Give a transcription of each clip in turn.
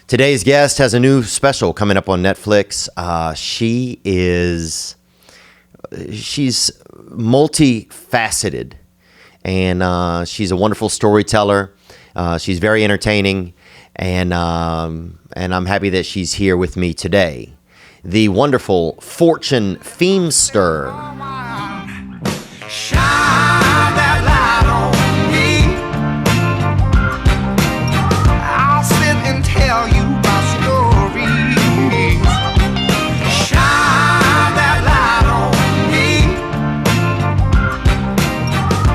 Today's guest has a new special coming up on Netflix. She's multifaceted, and she's a wonderful storyteller. She's very entertaining, and I'm happy that she's here with me today. The wonderful Fortune Feimster. Shine that light on me. I'll sit and tell you my stories. Shine that light on me.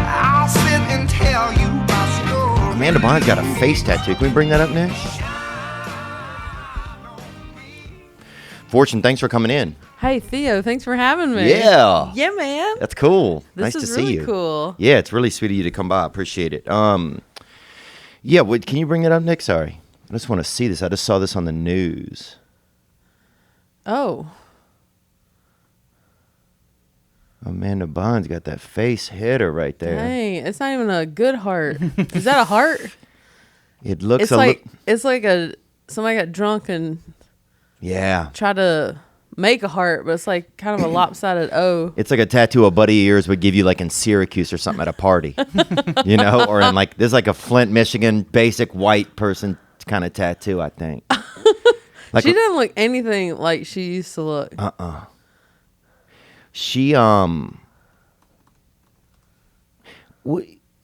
I'll sit and tell you my stories. Amanda Bond's got a face tattoo. Can we bring that up next? Fortune, thanks for coming in. Hey, Theo, thanks for having me. Yeah. Yeah, man. That's cool. This nice is to see really you. Cool. Yeah, it's really sweet of you to come by. I appreciate it. Can you bring it up, Nick? Sorry. I just want to see this. I just saw this on the news. Oh. Amanda Bond's got that face hitter right there. Dang, it's not even a good heart. Is that a heart? It looks It's like somebody got drunk and yeah. tried to make a heart, but it's like kind of a lopsided O. It's like a tattoo a buddy of yours would give you like in Syracuse or something at a party. Or in like, there's like a Flint, Michigan basic white person kind of tattoo, I think. She doesn't look anything like she used to look. She,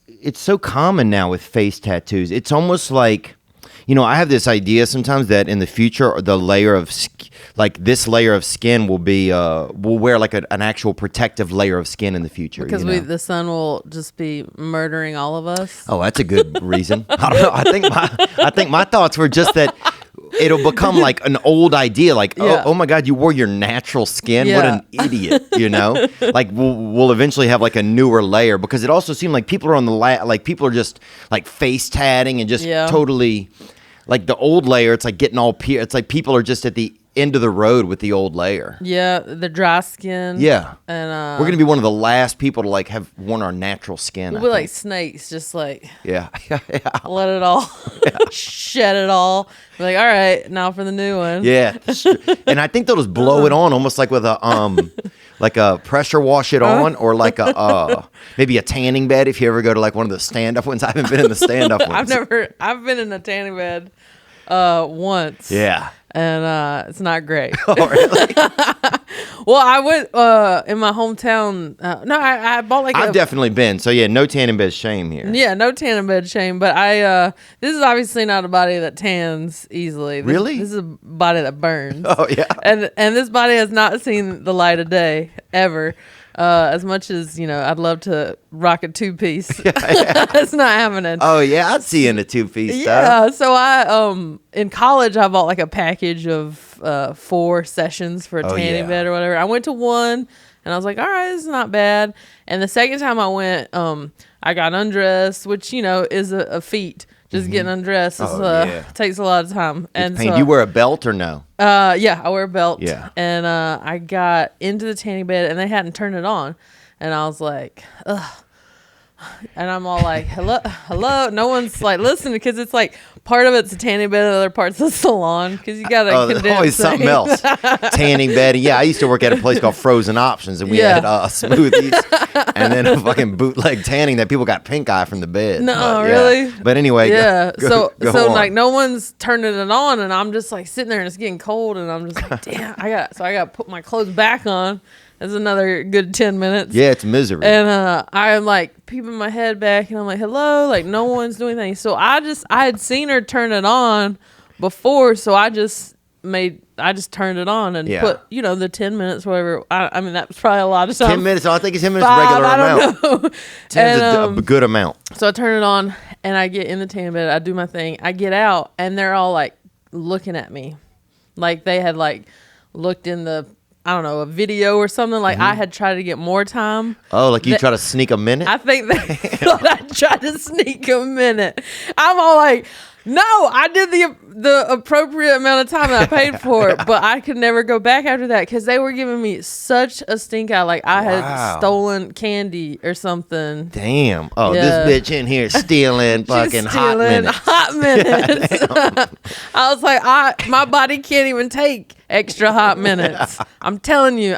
it's so common now with face tattoos. It's almost like, I have this idea sometimes that in the future, the layer of, this layer of skin will be, we'll wear like an actual protective layer of skin in the future. Because the sun will just be murdering all of us. Oh, that's a good reason. I don't know. I think my thoughts were just that it'll become like an old idea. Like, oh my God, you wore your natural skin. Yeah. What an idiot, Like we'll eventually have like a newer layer, because it also seemed like people are on the people are just like face tatting and just totally like the old layer. It's like getting all it's like people are just at the end of the road with the old layer. Yeah, the dry skin. Yeah, and we're gonna be one of the last people to like have worn our natural skin. We'll be like snakes, just like yeah. let it all shed it all. Be like, all right, now for the new one. Yeah, and I think they'll just blow it on almost like with a like a pressure wash it on, or like a maybe a tanning bed if you ever go to like one of the stand up ones. I haven't been in the stand up ones. I've been in a tanning bed once. Yeah. And it's not great. Oh, really? Well, I went in my hometown. I bought like I've definitely been. So yeah, no tanning bed shame here. Yeah, no tanning bed shame. But this is obviously not a body that tans easily. Really? This is a body that burns. Oh yeah. And this body has not seen the light of day ever. As much as I'd love to rock a two-piece. It's not happening. Oh yeah, I'd see you in a two-piece. Yeah, so I in college I bought like a package of 4 sessions for a tanning bed or whatever. I went to one and I was like, all right, this is not bad. And the second time I went, I got undressed, which is a feat. Just getting undressed takes a lot of time. And so, do you wear a belt or no? Yeah, I wear a belt. Yeah. And I got into the tanning bed and they hadn't turned it on. And I was like, ugh. And I'm all like, hello. No one's like listening, because it's like part of it's a tanning bed and other parts of the salon, because you got to condense always something else. Tanning bed. Yeah, I used to work at a place called Frozen Options, and we had smoothies and then a fucking bootleg tanning that people got pink eye from the bed. No, really? But anyway, go on. Like no one's turning it on, and I'm just like sitting there and it's getting cold, and I'm just like, damn, I got to put my clothes back on. That's another good 10 minutes. Yeah, it's misery. And I'm like peeping my head back, and I'm like, hello, like no one's doing anything. So I had seen her turn it on before, so I just turned it on and put the 10 minutes, whatever. I mean, that was probably a lot of time. 10 minutes. I think it's 10 minutes regular amount. I don't know. 10 is a good amount. So I turn it on and I get in the tanning bed. I do my thing. I get out and they're all like looking at me, like they had like looked in the, I don't know, a video or something. Like I had tried to get more time. Oh, like you try to sneak a minute? I think they thought I tried to sneak a minute. I'm all like, No, I did the appropriate amount of time that I paid for it, but I could never go back after that because they were giving me such a stink eye, like I had stolen candy or something. Damn! Oh, this bitch in here stealing fucking hot minutes. Hot minutes. I was like, my body can't even take extra hot minutes. I'm telling you,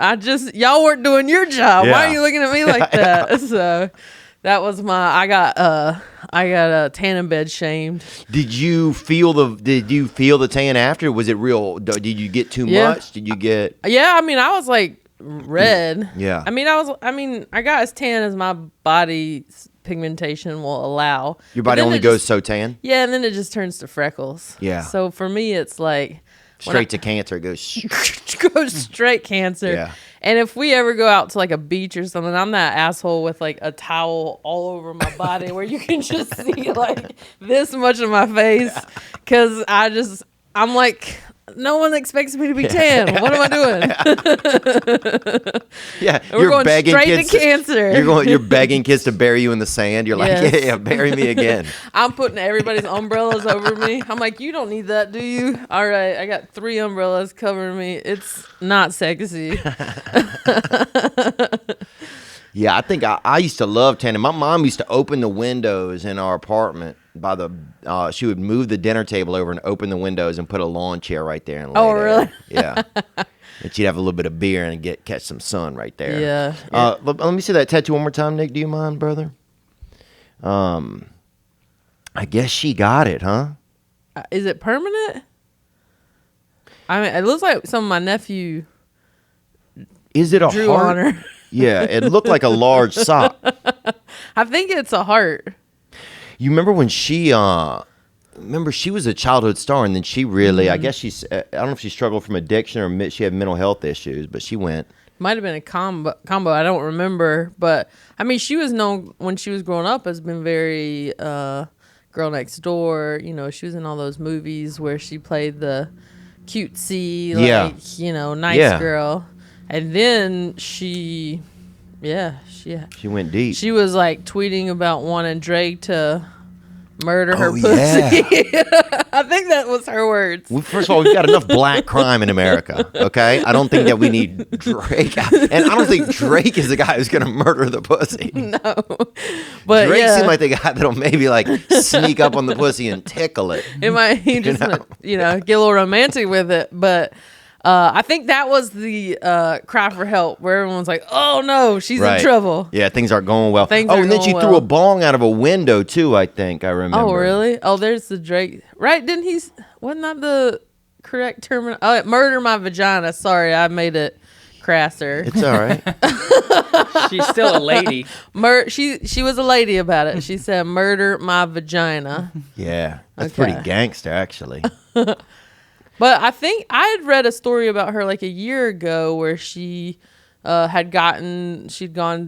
y'all weren't doing your job. Why are you looking at me like that? So. That was I got tanning bed shamed. Did you feel the tan after? Was it real? Did you get too much? Did you get? Yeah, I mean, I was like red. Yeah. I mean, I got as tan as my body's pigmentation will allow. Your body only goes so tan? Yeah, and then it just turns to freckles. Yeah. So for me, it's like straight to cancer. It goes straight cancer. Yeah. And if we ever go out to like a beach or something, I'm that asshole with like a towel all over my body where you can just see like this much of my face. Cause I'm like, no one expects me to be tan. What am I doing? Yeah, we're going straight to cancer. You're begging kids to bury you in the sand. You're like, yeah, bury me again. I'm putting everybody's umbrellas over me. I'm like, you don't need that, do you? All right, I got 3 umbrellas covering me. It's not sexy. Yeah, I think I used to love tanning. My mom used to open the windows in our apartment she would move the dinner table over and open the windows and put a lawn chair right there and lay there. Really? Yeah. And she'd have a little bit of beer and catch some sun right there. Yeah. Let me see that tattoo one more time, Nick. Do you mind, brother? I guess she got it, huh? Is it permanent? I mean, it looks like some of my nephew. Is it a drew heart? on her. Yeah, it looked like a large sock. I think it's a heart. You remember when she was a childhood star, and then she really, I guess I don't know if she struggled from addiction or she had mental health issues, but she went. Might have been a combo. I don't remember, but I mean, she was known when she was growing up as been very girl next door. You know, she was in all those movies where she played the cutesy, nice girl, and then she went deep. She was like tweeting about wanting Drake to murder her pussy. Yeah. I think that was her words. Well, first of all, we've got enough black crime in America, okay? I don't think that we need Drake. And I don't think Drake is the guy who's going to murder the pussy. No. But Drake seemed like the guy that'll maybe like sneak up on the pussy and tickle it. It might just, get a little romantic with it. But I think that was the cry for help where everyone's like, oh no, she's in trouble. Yeah, things aren't going well. And then she threw a bong out of a window too, I think. I remember. Oh, really? Oh, there's the Drake. Right? Wasn't that the correct term? Oh, murder my vagina. Sorry, I made it crasser. It's all right. She's still a lady. She was a lady about it. She said, murder my vagina. Yeah, that's pretty gangster, actually. But I think I had read a story about her like a year ago where she she'd gone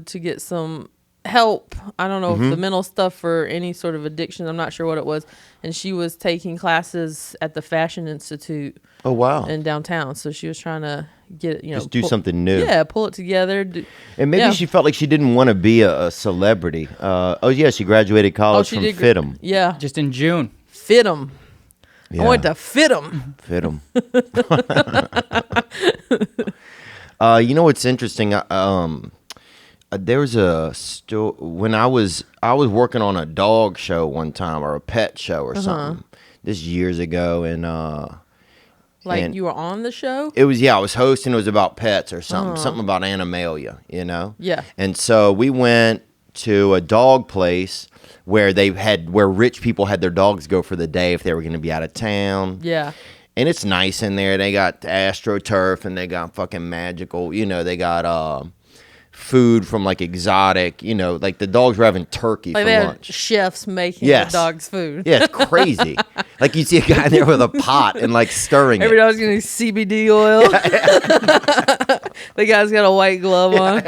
to get some help. I don't know if the mental stuff for any sort of addiction. I'm not sure what it was. And she was taking classes at the Fashion Institute. Oh, wow. In downtown. So she was trying to get, just do something new. Yeah, pull it together. And maybe she felt like she didn't want to be a celebrity. She graduated college from FITM. Yeah. Just in June. FITM. Yeah. I went to FITM. You know what's interesting? There was when I was working on a dog show one time or a pet show or something. This years ago, and you were on the show? It was I was hosting. It was about pets or something about animalia. Yeah. And so we went to a dog place where where rich people had their dogs go for the day if they were going to be out of town. Yeah. And it's nice in there. They got AstroTurf and they got fucking magical, they got food from like exotic, like the dogs were having turkey for lunch. Chefs making the dogs food. Yeah, it's crazy. Like you see a guy in there with a pot and like stirring Every dog's getting CBD oil. The guy's got a white glove on.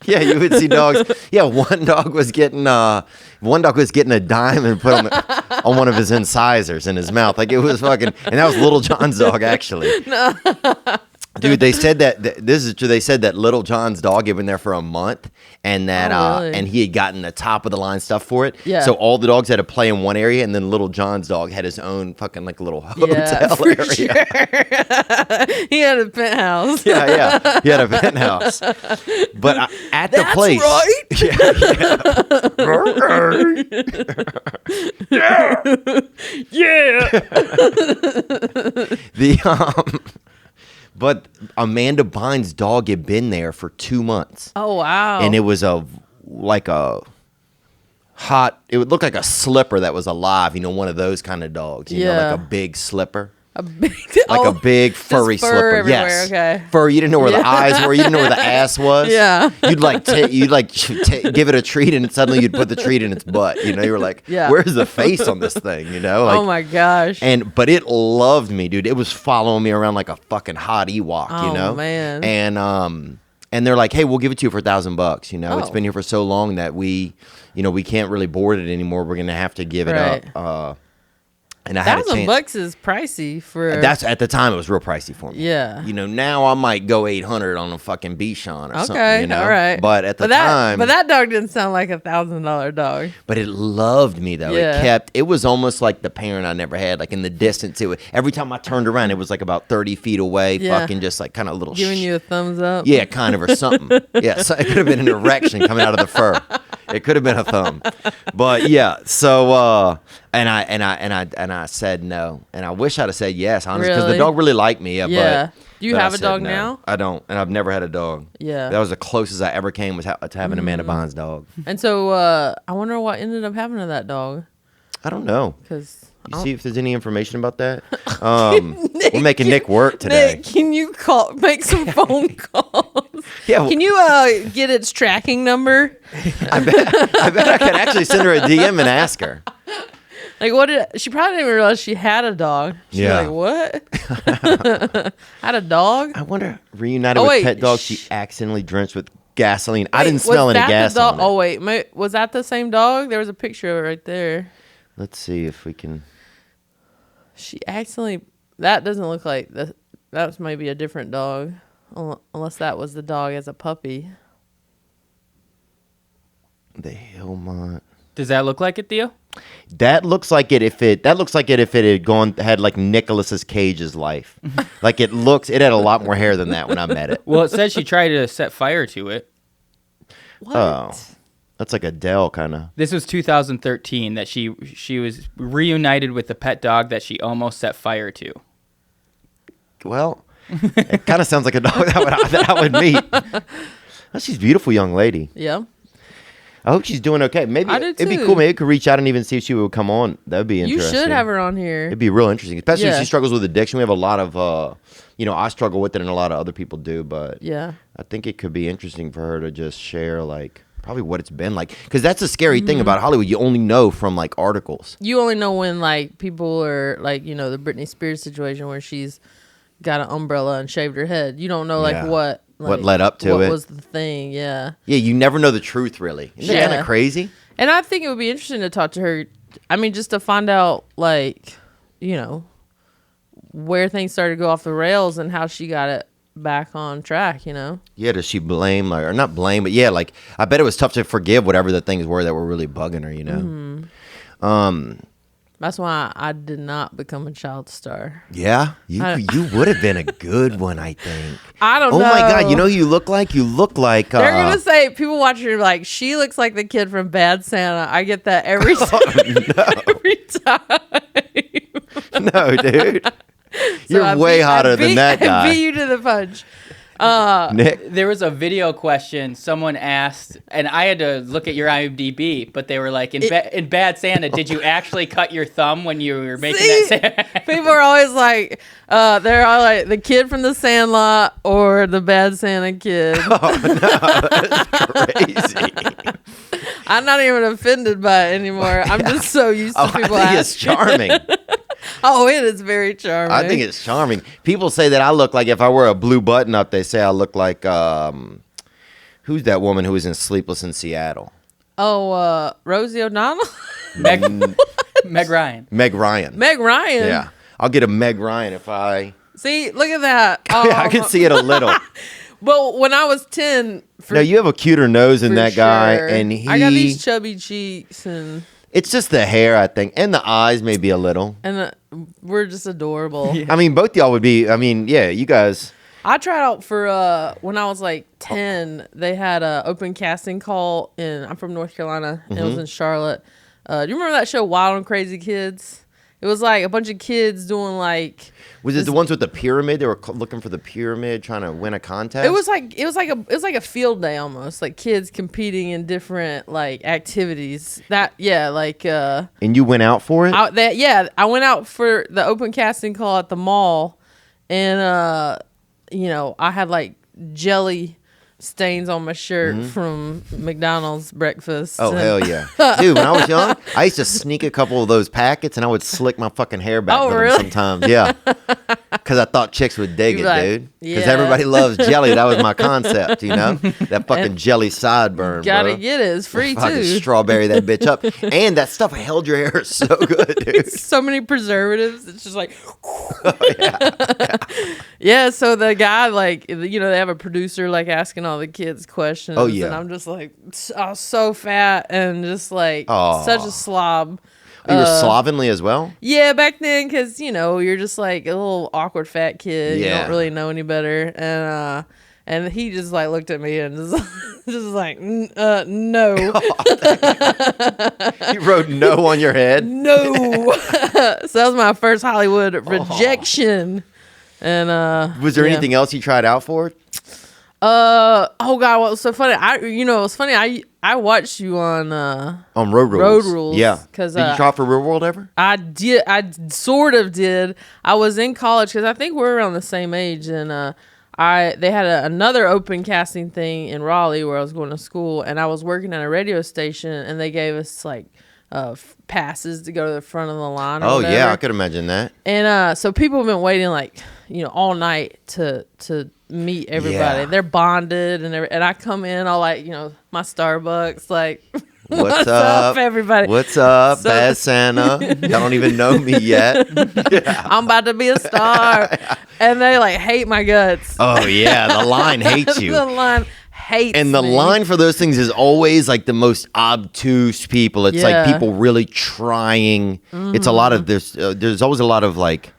Yeah, you would see dogs. Yeah, one dog was getting a dime and put on one of his incisors in his mouth. Like it was fucking, and that was Little John's dog actually. Dude, they said that this is true. They said that Little John's dog had been there for a month, and that really? and he had gotten the top of the line stuff for it. Yeah. So all the dogs had to play in one area, and then Little John's dog had his own fucking like little hotel for area. Sure. He had a penthouse. Yeah, he had a penthouse. But at the place, right. Yeah. The But Amanda Bynes' dog had been there for 2 months. Oh, wow. And it was it would look like a slipper that was alive, one of those kind of dogs, like a big slipper. A big furry slipper. Everywhere. Yes. Okay. Fur. You didn't know where the eyes were. You didn't know where the ass was. Yeah. You'd give it a treat, and suddenly you'd put the treat in its butt. You were like, where's the face on this thing? Oh my gosh. But it loved me, dude. It was following me around like a fucking hot Ewok. Oh man. And they're like, hey, we'll give it to you for $1,000. It's been here for so long that we can't really board it anymore. We're gonna have to give it up. And I had $1,000 is pricey for. That's at the time it was real pricey for me. Yeah. Now I might go $800 on a fucking Bichon or something. Okay, all right. But at the time, but that dog didn't sound like $1,000 dog. But it loved me though. Yeah. It was almost like the parent I never had. Like in the distance, every time I turned around, it was like about 30 feet away, fucking just like kind of a little giving you a thumbs up. Yeah, kind of or something. Yeah, so it could have been an erection coming out of the fur. It could have been a thumb. But yeah, so and I said no, and I wish I'd have said yes, honestly, because the dog really liked me. Yeah. Do you have a dog no. now? I don't, and I've never had a dog. Yeah. That was the closest I ever came to having Amanda Bynes' dog. And so I wonder what ended up happening to that dog. I don't know. Because you see if there's any information about that. We're making Nick work today. Nick, can you make some phone calls? Yeah. Can you get its tracking number? I bet I could actually send her a DM and ask her. Like, she probably didn't even realize she had a dog. She's like, what? Had a dog? I wonder, reunited with pet dog, she accidentally drenched with gasoline. I didn't smell any gas on it. Oh, wait. Was that the same dog? There was a picture right there. Let's see if we can. She accidentally. That doesn't look like. That's maybe a different dog. Unless that was the dog as a puppy. The Hillmont. Does that look like it, Theo? That looks like it if it had like Nicolas's Cage's life. Like it had a lot more hair than that when I met it. Well, it says she tried to set fire to it. What? Oh. That's like Adele kind of. This was 2013 that she was reunited with the pet dog that she almost set fire to. Well, it kind of sounds like a dog that I would meet. Oh, she's a beautiful young lady. Yeah. I hope she's doing okay. Maybe I do it'd be too. cool. Maybe we could reach out and even see if she would come on. That would be interesting. You should have her on here. It'd be real interesting, especially if Yeah. she struggles with addiction. We have a lot of, I struggle with it, and a lot of other people do. But Yeah. I think it could be interesting for her to just share, like, probably what it's been like, because that's the scary thing about Hollywood. You only know from like articles. You only know when like people are like, the Britney Spears situation where she's got an umbrella and shaved her head. You don't know what led up to it. What was the thing? Yeah. Yeah, you never know the truth really. Isn't that kind of crazy? And I think it would be interesting to talk to her. I mean, just to find out like, where things started to go off the rails and how she got it back on track, Yeah, does she blame, or not blame, but yeah, like I bet it was tough to forgive whatever the things were that were really bugging her, That's why I did not become a child star. Yeah, you would have been a good one, I think. I don't know. Oh my God, you know who you look like? You look like they're gonna say, people watching her like, she looks like the kid from Bad Santa. I get that every time. No, dude. You're way hotter than that guy. I beat you to the punch. Nick. There was a video question someone asked, and I had to look at your IMDb, but they were like, in Bad Santa, did you actually cut your thumb when you were making that? People are always like, they're all like, the kid from the Sandlot or the Bad Santa kid. Oh, no, that's crazy. I'm not even offended by it anymore. I'm just so used to people I think asking. it's charming. Oh, it is very charming. I think it's charming. People say that I look like, if I wear a blue button up, they say I look like, who's that woman who was in Sleepless in Seattle? Oh, Rosie O'Donnell? Meg Ryan. Meg Ryan. Meg Ryan? Yeah. I'll get a Meg Ryan if I See, look at that. I can see it a little. But when I was 10, No, you have a cuter nose than that guy, and I got these chubby cheeks, and it's just the hair, I think, and the eyes maybe a little. And we're just adorable. I mean, both y'all would be. I mean, yeah, you guys. I tried out for when I was like 10. They had a open casting call I'm from North Carolina, and it was in Charlotte. Do you remember that show Wild and Crazy Kids? It was like a bunch of kids doing like. Was it the ones with the pyramid? They were looking for the pyramid, trying to win a contest. It was like a field day almost, like kids competing in different like activities. And you went out for it? I went out for the open casting call at the mall, and I had like jelly stains on my shirt from McDonald's breakfast. Oh, hell yeah. Dude, when I was young, I used to sneak a couple of those packets and I would slick my fucking hair back with them sometimes. Yeah. Because I thought chicks would dig it, dude. Because everybody loves jelly. That was my concept, That fucking jelly sideburn, gotta get it. It's free, fucking too. Strawberry that bitch up. And that stuff held your hair so good, dude. So many preservatives. It's just like... Yeah, so the guy, like, they have a producer, like, asking all the kids questions. Oh, yeah. And I'm just like, I was so fat and just like such a slob. You were slovenly as well? Yeah, back then, because, you're just like a little awkward fat kid. Yeah. You don't really know any better. And he just like looked at me and just like, no. He wrote no on your head? No. So that was my first Hollywood rejection. And was there anything else you tried out for? Oh god, what was so funny? I watched you on Road Rules. Yeah. Did you try for Real World ever? I did. I sort of did. I was in college because I think we're around the same age, and they had another open casting thing in Raleigh where I was going to school, and I was working at a radio station, and they gave us like passes to go to the front of the line. Or whatever. Yeah, I could imagine that. And so people have been waiting like all night to meet everybody. Yeah. They're bonded and I come in all like my Starbucks like what's up everybody, what's up, bad Santa. Y'all don't even know me yet. I'm about to be a star. And they like hate my guts. Oh yeah, the line hates you. The line hates and the me. line for those things is always like the most obtuse people. It's like people really trying. It's a lot of there's always a lot of like,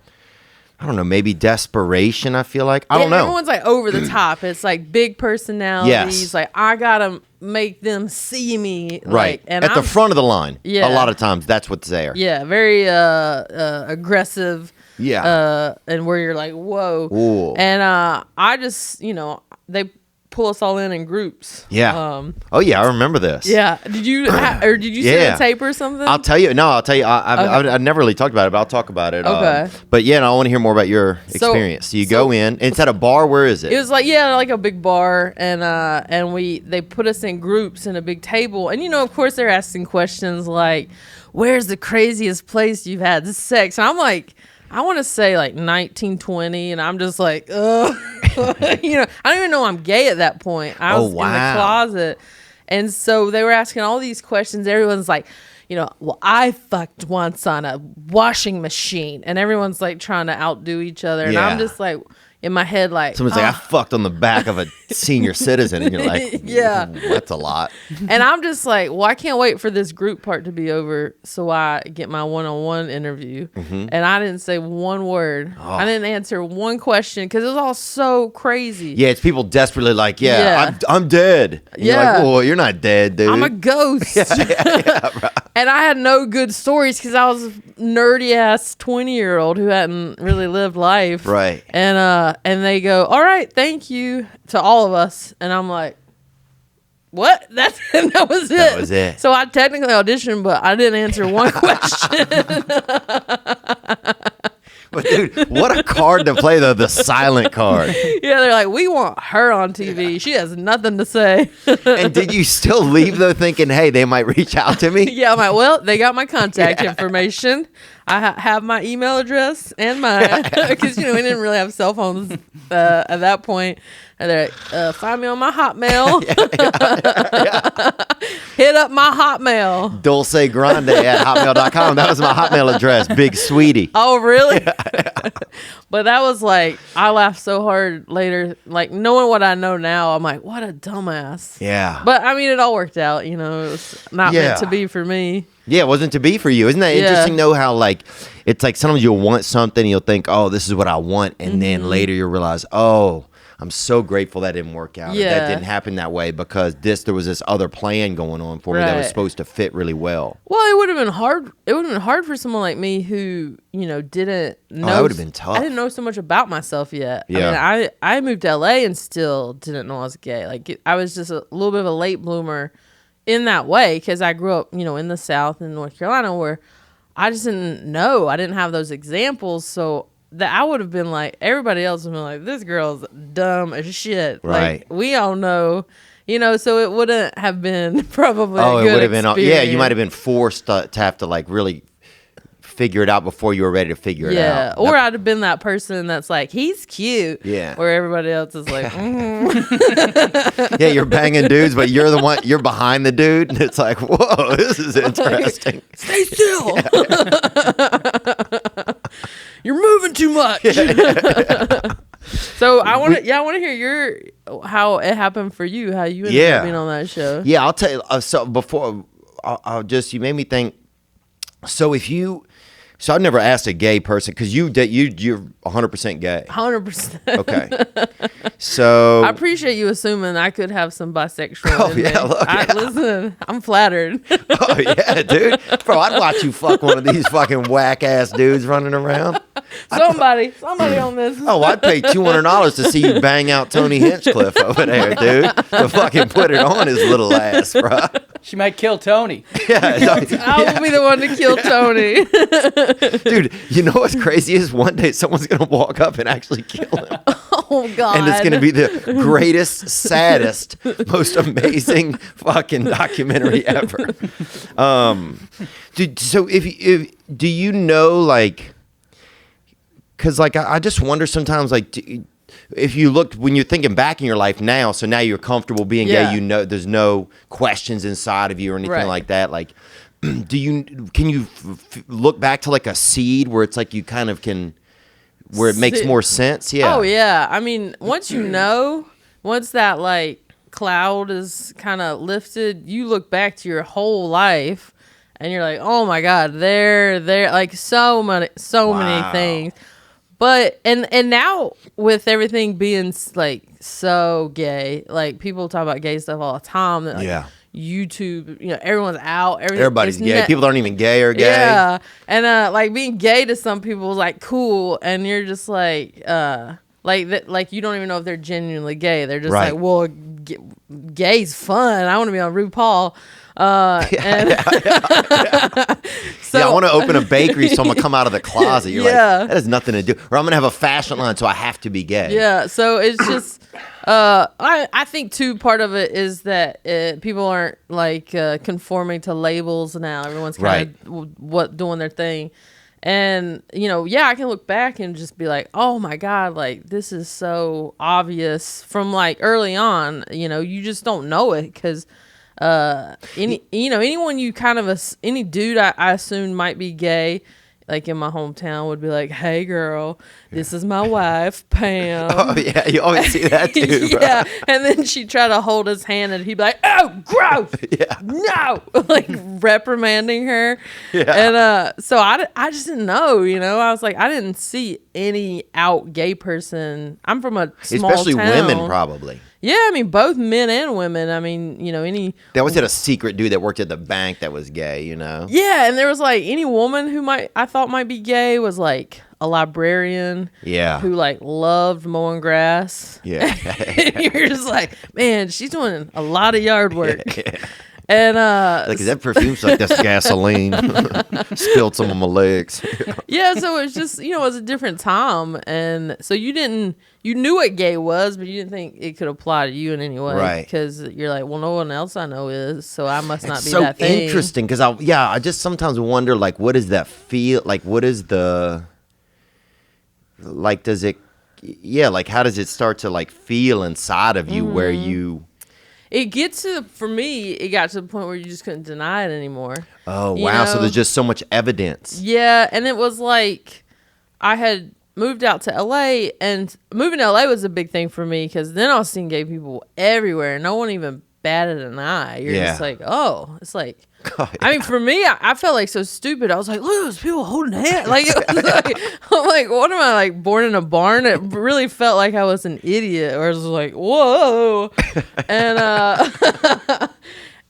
I don't know, maybe desperation, I feel like. I don't know. Everyone's like over the top. It's like big personalities. Yes. Like, I got to make them see me. Right. Like, and at the front of the line. Yeah. A lot of times that's what's there. Yeah. Very aggressive. Yeah. And where you're like, whoa. Ooh. And I just, they pull us all in groups. Yeah. Oh yeah, I remember this. Yeah. Did you send a tape or something? I'll tell you. I've never really talked about it, but I'll talk about it. Okay. But yeah, I want to hear more about your experience. So you go in, and it's at a bar. Where is it? It was like a big bar, and they put us in groups in a big table, and of course they're asking questions like, "Where's the craziest place you've had sex?" And I'm like, I want to say like 1920, and I'm just like, ugh. I don't even know I'm gay at that point. I was in the closet. And so they were asking all these questions. Everyone's like, well, I fucked once on a washing machine. And everyone's like trying to outdo each other. And I'm just like, in my head, like, someone's like, I fucked on the back of a senior citizen. And you're like, yeah, that's a lot. And I'm just like, well, I can't wait for this group part to be over so I get my one-on-one interview. Mm-hmm. And I didn't say one word. Oh. I didn't answer one question because it was all so crazy. Yeah, it's people desperately like, I'm dead. And you're like, well, you're not dead, dude. I'm a ghost. Right. And I had no good stories because I was a nerdy-ass 20-year-old who hadn't really lived life. Right. And they go, all right, thank you to all of us. And I'm like, what? That was it. That was it. So I technically auditioned, but I didn't answer one question. But dude, what a card to play though, the silent card. Yeah, they're like, we want her on TV. She has nothing to say. And did you still leave though thinking, hey, they might reach out to me? Yeah, I'm like, well, they got my contact information. have my email address and my, because we didn't really have cell phones at that point. And they're like, find me on my Hotmail. Hit up my Hotmail. Dulce Grande at hotmail.com. That was my Hotmail address. Big sweetie. Oh, really? But that was like, I laughed so hard later. Like, knowing what I know now, I'm like, what a dumbass. Yeah. But I mean, it all worked out. It was not meant to be for me. Yeah, it wasn't to be for you. Isn't that interesting, though, how, like, it's like sometimes you'll want something and you'll think, oh, this is what I want. And then later you'll realize, oh, I'm so grateful that didn't work out. Yeah. That didn't happen that way because there was this other plan going on for me that was supposed to fit really well. Well, it would have been hard. It would have been hard for someone like me who, didn't know. That would have been tough. I didn't know so much about myself yet. Yeah. I mean, I moved to LA and still didn't know I was gay. Like, I was just a little bit of a late bloomer in that way because I grew up, in the South in North Carolina where I just didn't know. I didn't have those examples. So that I would have been like, everybody else would have been like, this girl's dumb as shit. Right. Like, we all know, so it wouldn't have been probably Oh, a it good would have been. Yeah, you experience. might have been forced to have to like really figure it out before you were ready to figure it out. Yeah, or I'd have been that person that's like, he's cute. Yeah. Where everybody else is like, Yeah, you're banging dudes, but you're behind the dude, and it's like, whoa, this is interesting. stay still. You're moving too much. So I want to hear how it happened for you, how you ended up being on that show. Yeah, I'll tell you. So before, you made me think. So I've never asked a gay person because you're 100% gay. 100%. Okay. So I appreciate you assuming I could have some bisexual. Oh, in yeah, me. look, yeah. Listen, I'm flattered. Oh yeah, dude, bro, I'd watch you fuck one of these fucking whack ass dudes running around. Somebody on this. Oh, I'd pay $200 to see you bang out Tony Hinchcliffe over there, dude. To fucking put it on his little ass, bro. She might kill Tony. Yeah, I will be the one to kill Tony. dude. You know what's crazy is one day someone's gonna walk up and actually kill him. Oh God! And it's gonna be the greatest, saddest, most amazing fucking documentary ever. Dude, so if do you know, like, because like I just wonder sometimes, like, if you look when you're thinking back in your life now, so now you're comfortable being gay, there's no questions inside of you or anything like that, like. Can you look back to like a seed where it's like you kind of can, where it makes more sense? Yeah. Oh yeah. I mean, once that like cloud is kind of lifted, you look back to your whole life and you're like, oh my God, they're like so many things. But and now with everything being like so gay, like people talk about gay stuff all the time. That, like, YouTube, everyone's out. Everybody's gay. People aren't even gay or gay. Yeah, and like being gay to some people is like cool, and you're just like you don't even know if they're genuinely gay. They're just like, well, gay's fun. I want to be on RuPaul. So I want to open a bakery, so I'm gonna come out of the closet. You're like, that has nothing to do. Or I'm gonna have a fashion line, so I have to be gay. Yeah, so it's just, I think too, part of it is that people aren't like conforming to labels now. Everyone's kind of doing their thing. And, I can look back and just be like, oh my God, like this is so obvious from like early on, you just don't know it because anyone you kind of any dude I assume might be gay, like in my hometown, would be like, hey girl, this is my wife Pam. Oh yeah, you always see that too, bro. Yeah, and then she'd try to hold his hand and he'd be like, oh gross, no, like reprimanding her. And so I just didn't know, I was like, I didn't see any out gay person. I'm from a small especially town. women probably. Yeah, I mean, both men and women. I mean, any... They always had a secret dude that worked at the bank that was gay, Yeah, and there was, like, any woman who I thought might be gay was, like, a librarian. Yeah. Who, like, loved mowing grass. Yeah. You're just like, man, she's doing a lot of yard work. And like, is that perfume's like, that's gasoline. Spilled some on my legs. Yeah, so it was just, it was a different time. And so you knew what gay was, but you didn't think it could apply to you in any way. Right. Because you're like, well, no one else I know is, so I must not be so that thing. Interesting, because I just sometimes wonder, like, what does that feel like? What is the, like, does it, like, how does it start to, like, feel inside of you where you... It got to the point where you just couldn't deny it anymore. Oh, wow. So there's just so much evidence. Yeah, and it was like I had moved out to LA, and moving to LA was a big thing for me because then I was seeing gay people everywhere, and no one even batted an eye. You're just like, oh, it's like, God, I mean, for me, I felt like so stupid. I was like, look at those people holding hands. Like, it was like, I'm like, what am I, like, born in a barn? It really felt like I was an idiot. Or I was like, whoa. And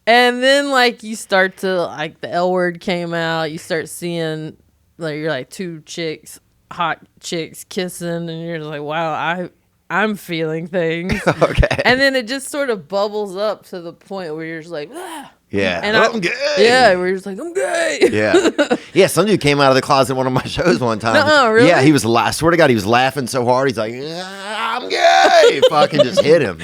and then, like, you start to, like, the L word came out. You start seeing, like, you're like two chicks, hot chicks kissing, and you're just like, wow, I'm feeling things. Okay. And then it just sort of bubbles up to the point where you're just like, ah. Yeah. And I'm gay. Yeah, we're just like, I'm gay. Yeah. Yeah, some dude came out of the closet at one of my shows one time. Really? Yeah, he was, I swear to God, he was laughing so hard. He's like, I'm gay. Fucking just hit him.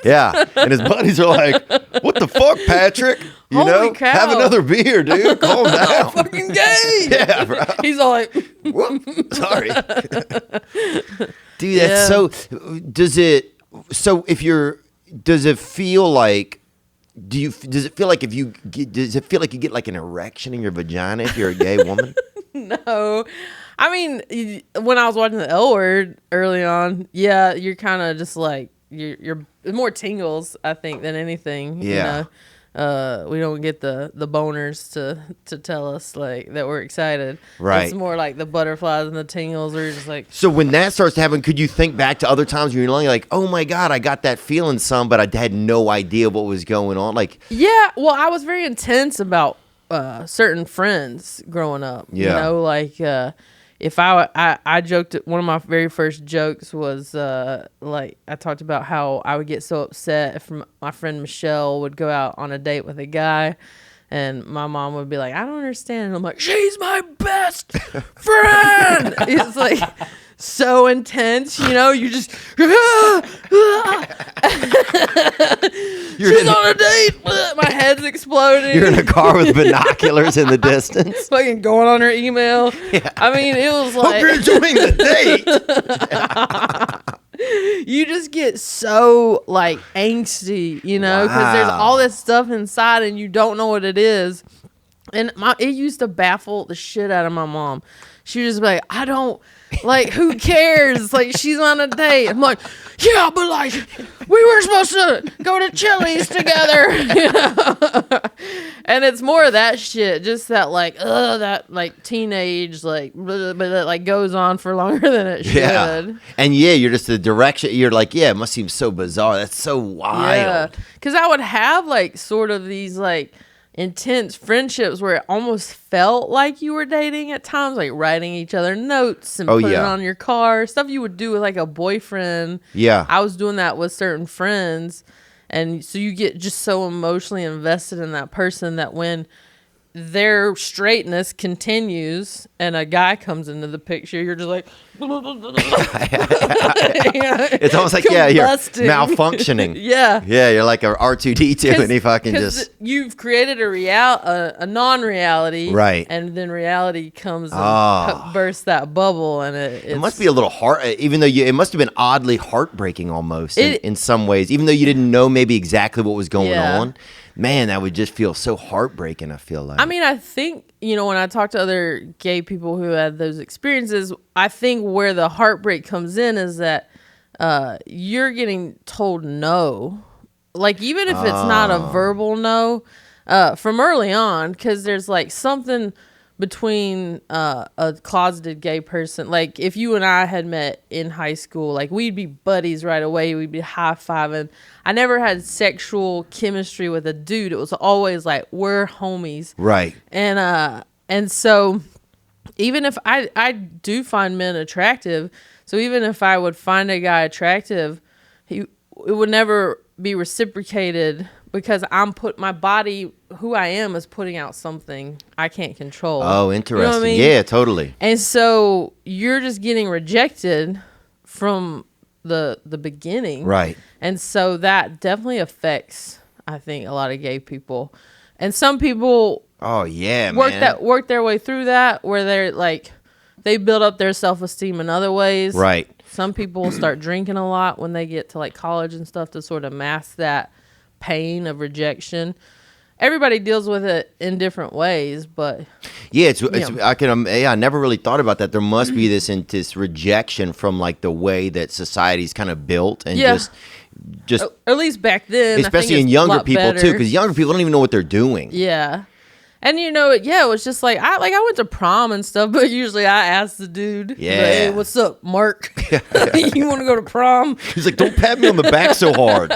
Yeah. And his buddies are like, what the fuck, Patrick? You Holy cow. Have another beer, dude. Calm down. I'm fucking gay. Yeah, bro. He's all like, whoop. Sorry. Dude, that's so, does it feel like, does it feel like you get like an erection in your vagina if you're a gay woman? No. I mean, when I was watching the L Word early on, yeah, you're kind of just like, you're more tingles, I think, than anything. Yeah. We don't get the boners to tell us like that we're excited. Right. It's more like the butterflies and the tingles. We're just like. So when that starts to happen, could you think back to other times when you're like, oh my God, I got that feeling but I had no idea what was going on? Like, yeah, well, I was very intense about certain friends growing up. Yeah. Like if I joked, one of my very first jokes was like I talked about how I would get so upset if my friend Michelle would go out on a date with a guy, and my mom would be like, I don't understand. And I'm like, she's my best friend. It's like so intense, you just she's on a date. My head's exploding. You're in a car with binoculars in the distance. Fucking going on her email. Yeah. I mean, it was like, hope you're enjoying the date. You just get so like angsty, because there's all this stuff inside and you don't know what it is. And it used to baffle the shit out of my mom. She was just like, I don't, like, who cares? Like, she's on a date. I'm like, yeah, but like, we were supposed to go to Chili's together. And it's more of that shit, just that like, that like teenage, like, but that like goes on for longer than it should. Yeah. And yeah, you're just the direction, you're like, yeah, it must seem so bizarre. That's so wild. Yeah. Because I would have like sort of these like, intense friendships where it almost felt like you were dating at times, like writing each other notes and putting it on your car, stuff you would do with like a boyfriend. Yeah. I was doing that with certain friends, and so you get just so emotionally invested in that person that when their straightness continues and a guy comes into the picture, you're just like it's almost like you're malfunctioning. Yeah, you're like a R2D2 and he fucking just you've created a non-reality, right? And then reality comes and bursts that bubble, and it must be a little hard, even though it must have been oddly heartbreaking almost in some ways, even though you didn't know maybe exactly what was going on. Man, that would just feel so heartbreaking, I feel like. I mean, I think, when I talk to other gay people who had those experiences, I think where the heartbreak comes in is that you're getting told no. Like, even if it's not a verbal no, from early on, because there's, like, something between a closeted gay person. Like, if you and I had met in high school, like, we'd be buddies right away. We'd be high-fiving. I never had sexual chemistry with a dude. It was always like, we're homies. Right. And so even if I do find men attractive, so even if I would find a guy attractive, it would never be reciprocated because my body, who I am, is putting out something I can't control. Oh, interesting. You know what I mean? Yeah, totally. And so you're just getting rejected from the beginning. Right. And so that definitely affects, I think, a lot of gay people. And some people work their way through that, where they're like, they build up their self-esteem in other ways. Right. Some people start drinking a lot when they get to like college and stuff to sort of mask that pain of rejection. Everybody deals with it in different ways, but yeah, I never really thought about that. There must be this rejection from like the way that society's kind of built, and just at least back then, especially in younger people too, because younger people don't even know what they're doing. Yeah. And it was just like I went to prom and stuff, but usually I asked the dude, hey, what's up, Mark? You want to go to prom? He's like, don't pat me on the back so hard.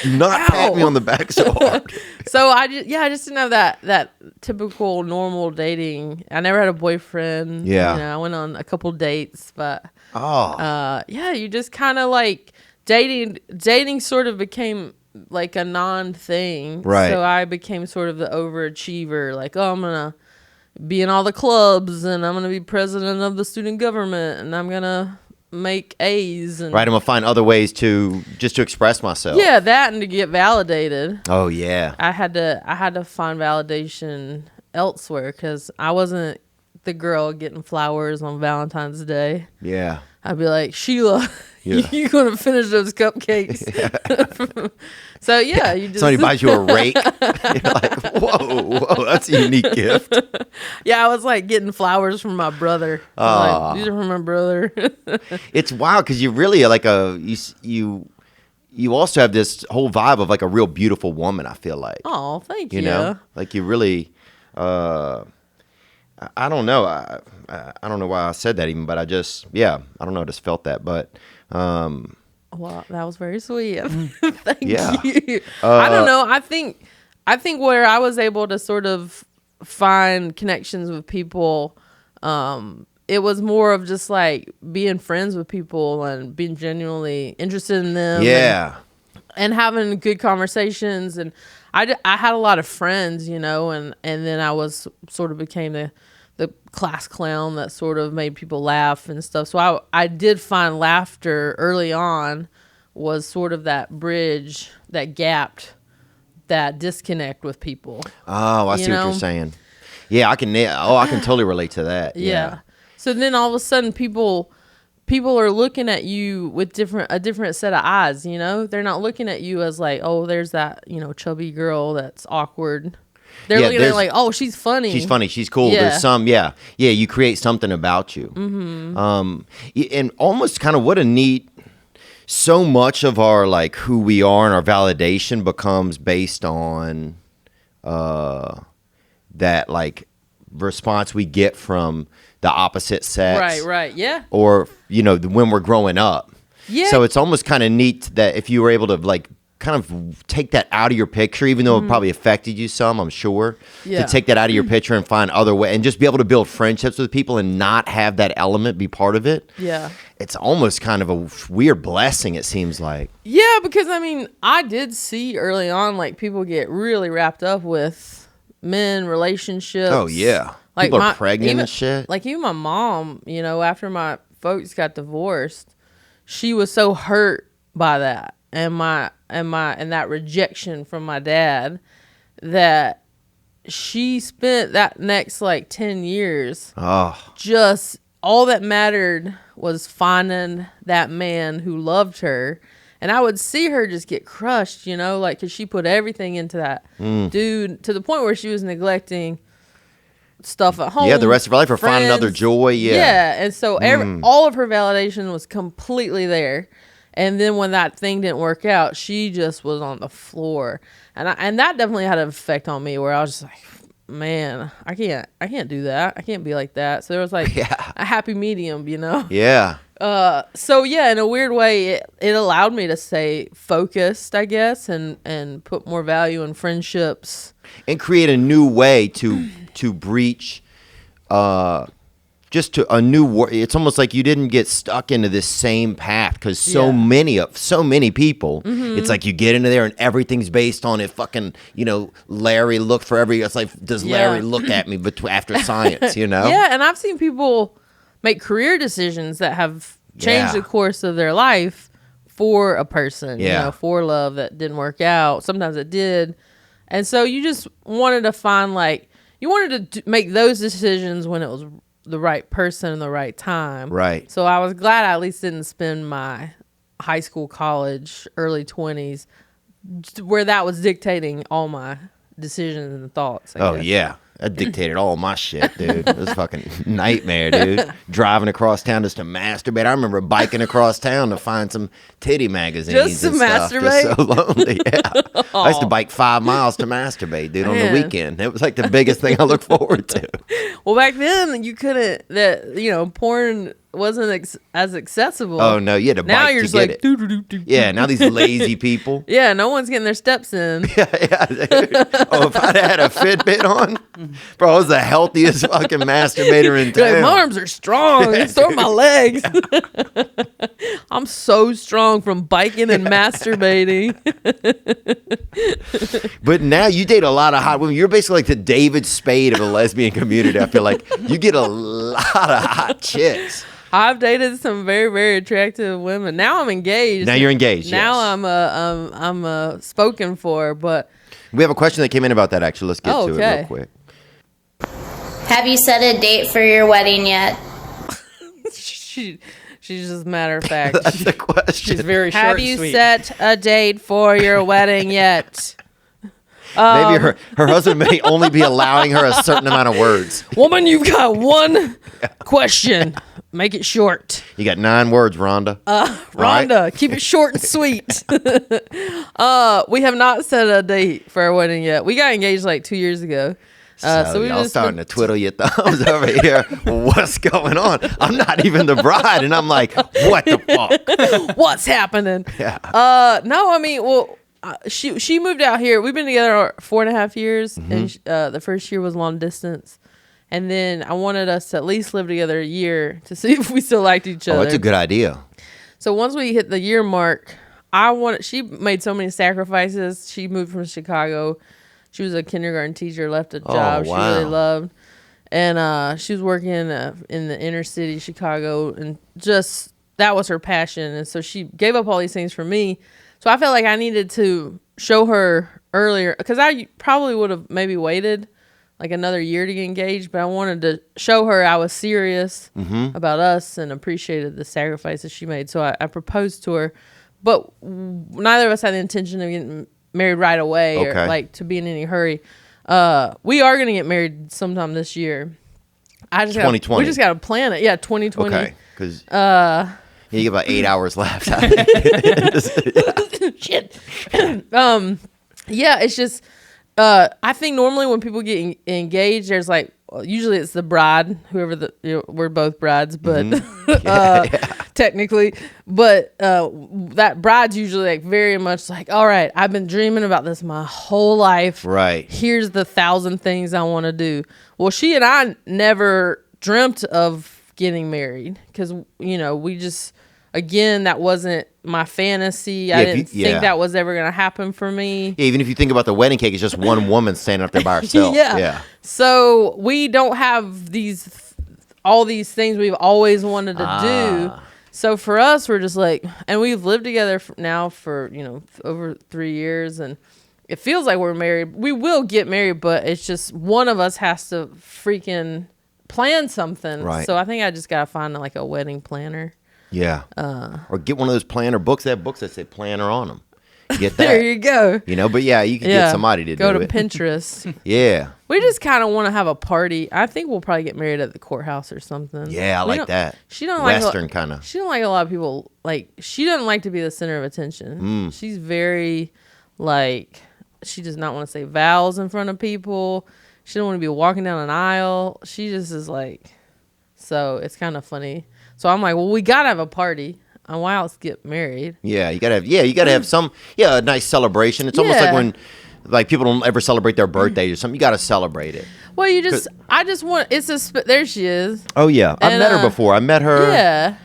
Do not pat me on the back so hard. So I just didn't have that typical normal dating. I never had a boyfriend. Yeah. I went on a couple dates, but you just kind of like dating sort of became like a non-thing. Right. So I became sort of the overachiever, like, I'm gonna be in all the clubs and I'm gonna be president of the student government and I'm gonna make A's and right. I'm gonna find other ways to express myself. Yeah, that and to get validated. Oh yeah. I had to find validation elsewhere because I wasn't the girl getting flowers on Valentine's Day. Yeah. I'd be like, Sheila, you gonna finish those cupcakes? So you just somebody buys you a rake. You're like, whoa, that's a unique gift. Yeah, I was like getting flowers from my brother. Like, these are from my brother. It's wild because you really are like you also have this whole vibe of like a real beautiful woman. I feel like. Oh, thank you. You know, like you really. I don't know. I don't know why I said that even, but I don't know. I just felt that, but. Well, that was very sweet. Thank Yeah. you. I don't know. I think where I was able to sort of find connections with people, it was more of just like being friends with people and being genuinely interested in them. Yeah. And having good conversations. And I had a lot of friends, and then I was sort of became the class clown that sort of made people laugh and stuff. So I did find laughter early on was sort of that bridge that gapped that disconnect with people. Oh, I see what you're saying. Yeah, I can totally relate to that. Yeah. So then all of a sudden people are looking at you with a different set of eyes, They're not looking at you as like, oh, there's that, chubby girl that's awkward. They're looking at it like, oh, she's funny. She's funny. She's cool. Yeah. There's some, you create something about you. Mm-hmm. And almost kind of what a neat, so much of our like who we are and our validation becomes based on that like response we get from the opposite sex. Right, yeah. Or, when we're growing up. Yeah. So it's almost kind of neat that if you were able to like kind of take that out of your picture, even though it probably affected you some, I'm sure, to take that out of your picture and find other ways and just be able to build friendships with people and not have that element be part of it. Yeah. It's almost kind of a weird blessing, it seems like. Yeah, because I did see early on like people get really wrapped up with men, relationships. Oh, yeah. Like people are pregnant and shit. Like even my mom, after my folks got divorced, she was so hurt by that and that rejection from my dad that she spent that next like 10 years just all that mattered was finding that man who loved her. And I would see her just get crushed, like because she put everything into that dude to the point where she was neglecting stuff at home. Yeah, the rest of her life, or finding other joy. Yeah, and so all of her validation was completely there. And then when that thing didn't work out, she just was on the floor. And that definitely had an effect on me where I was just like, man, I can't do that. I can't be like that. So there was like a happy medium, Yeah. So yeah, in a weird way, it allowed me to stay focused, I guess, and put more value in friendships. And create a new way to breach just to a new world. It's almost like you didn't get stuck into this same path because so many people. It's like you get into there and everything's based on if fucking Larry look for every. It's like does Larry look at me after science? Yeah, and I've seen people make career decisions that have changed the course of their life for a person. For love that didn't work out. Sometimes it did, and so you just wanted to find you wanted to make those decisions when it was the right person in the right time. Right. So I was glad I at least didn't spend my high school, college, early 20s where that was dictating all my decisions and thoughts. I guess. Yeah. That dictated all my shit, dude. It was a fucking nightmare, dude. Driving across town just to masturbate. I remember biking across town to find some titty magazines just to masturbate? Just so lonely, yeah. I used to bike 5 miles to masturbate, dude, on the weekend. It was like the biggest thing I looked forward to. Well, back then, you couldn't, porn wasn't as accessible. Oh, no, you had to now bike you're to just get like, it. doo-doo-doo-doo. Yeah, now these lazy people. Yeah, no one's getting their steps in. Yeah, dude. Oh, if I'd had a Fitbit on, bro, I was the healthiest fucking masturbator in town. Like, my arms are strong. So are my legs. I'm so strong from biking and masturbating. But now you date a lot of hot women. You're basically like the David Spade of the lesbian community. I feel like you get a lot of hot chicks. I've dated some very, very attractive women. Now I'm engaged. Now you're engaged. Now yes. I'm spoken for, but we have a question that came in about that. Actually, let's get to it real quick. Have you set a date for your wedding yet? She's just matter of fact. That's the question. She's very short Have and you sweet. set a date for your wedding yet? Maybe her husband may only be allowing her a certain amount of words. Woman, you've got one question. Make it short. You got 9 words, Rhonda. Rhonda, keep it short and sweet. We have not set a date for our wedding yet. We got engaged like 2 years ago. So y'all starting to twiddle your thumbs over here. What's going on? I'm not even the bride, and I'm like, what the fuck? What's happening? Yeah. No, I mean, well, she moved out here. We've been together 4.5 years, and the first year was long distance. And then I wanted us to at least live together a year to see if we still liked each other. Oh, that's a good idea. So once we hit the year mark, she made so many sacrifices. She moved from Chicago. She was a kindergarten teacher, left a job she really loved. And she was working in the inner city Chicago, and just that was her passion. And so she gave up all these things for me. So I felt like I needed to show her earlier, because I probably would have maybe waited like another year to get engaged, but I wanted to show her I was serious about us and appreciated the sacrifices she made. So I proposed to her, but neither of us had the intention of getting married right away or like to be in any hurry. We are going to get married sometime this year. 2020. We just got to plan it. Yeah, 2020. Okay, because you get about 8 hours left. Shit. Yeah, it's just I think normally when people get engaged, there's like usually it's the bride, whoever we're both brides, but technically, but that bride's usually like very much like, all right, I've been dreaming about this my whole life. Right. Here's the 1,000 things I want to do. Well, she and I never dreamt of getting married because we just. Again, that wasn't my fantasy. I didn't think that was ever going to happen for me. Yeah, even if you think about the wedding cake, it's just one woman standing up there by herself. Yeah. So we don't have all these things we've always wanted to do. So for us, we're just like, and we've lived together now for, over 3 years, and it feels like we're married. We will get married, but it's just one of us has to freaking plan something. Right. So I think I just got to find like a wedding planner. Yeah. Or get one of those planner books. They have books that say planner on them. Get that. There you go. But yeah, you can get somebody to do it. Go to Pinterest. Yeah. We just kind of want to have a party. I think we'll probably get married at the courthouse or something. Yeah, I like that. She don't Western like kind of. She don't like a lot of people. Like, she doesn't like to be the center of attention. She's very she does not want to say vows in front of people. She don't want to be walking down an aisle. She just is like, so it's kind of funny. So I'm like, well, we gotta have a party. And why else get married? Yeah, you gotta have some a nice celebration. It's almost like when people don't ever celebrate their birthdays or something. You gotta celebrate it. Well, I just want, there she is. Oh, yeah. I've met her before. I met her. Yeah.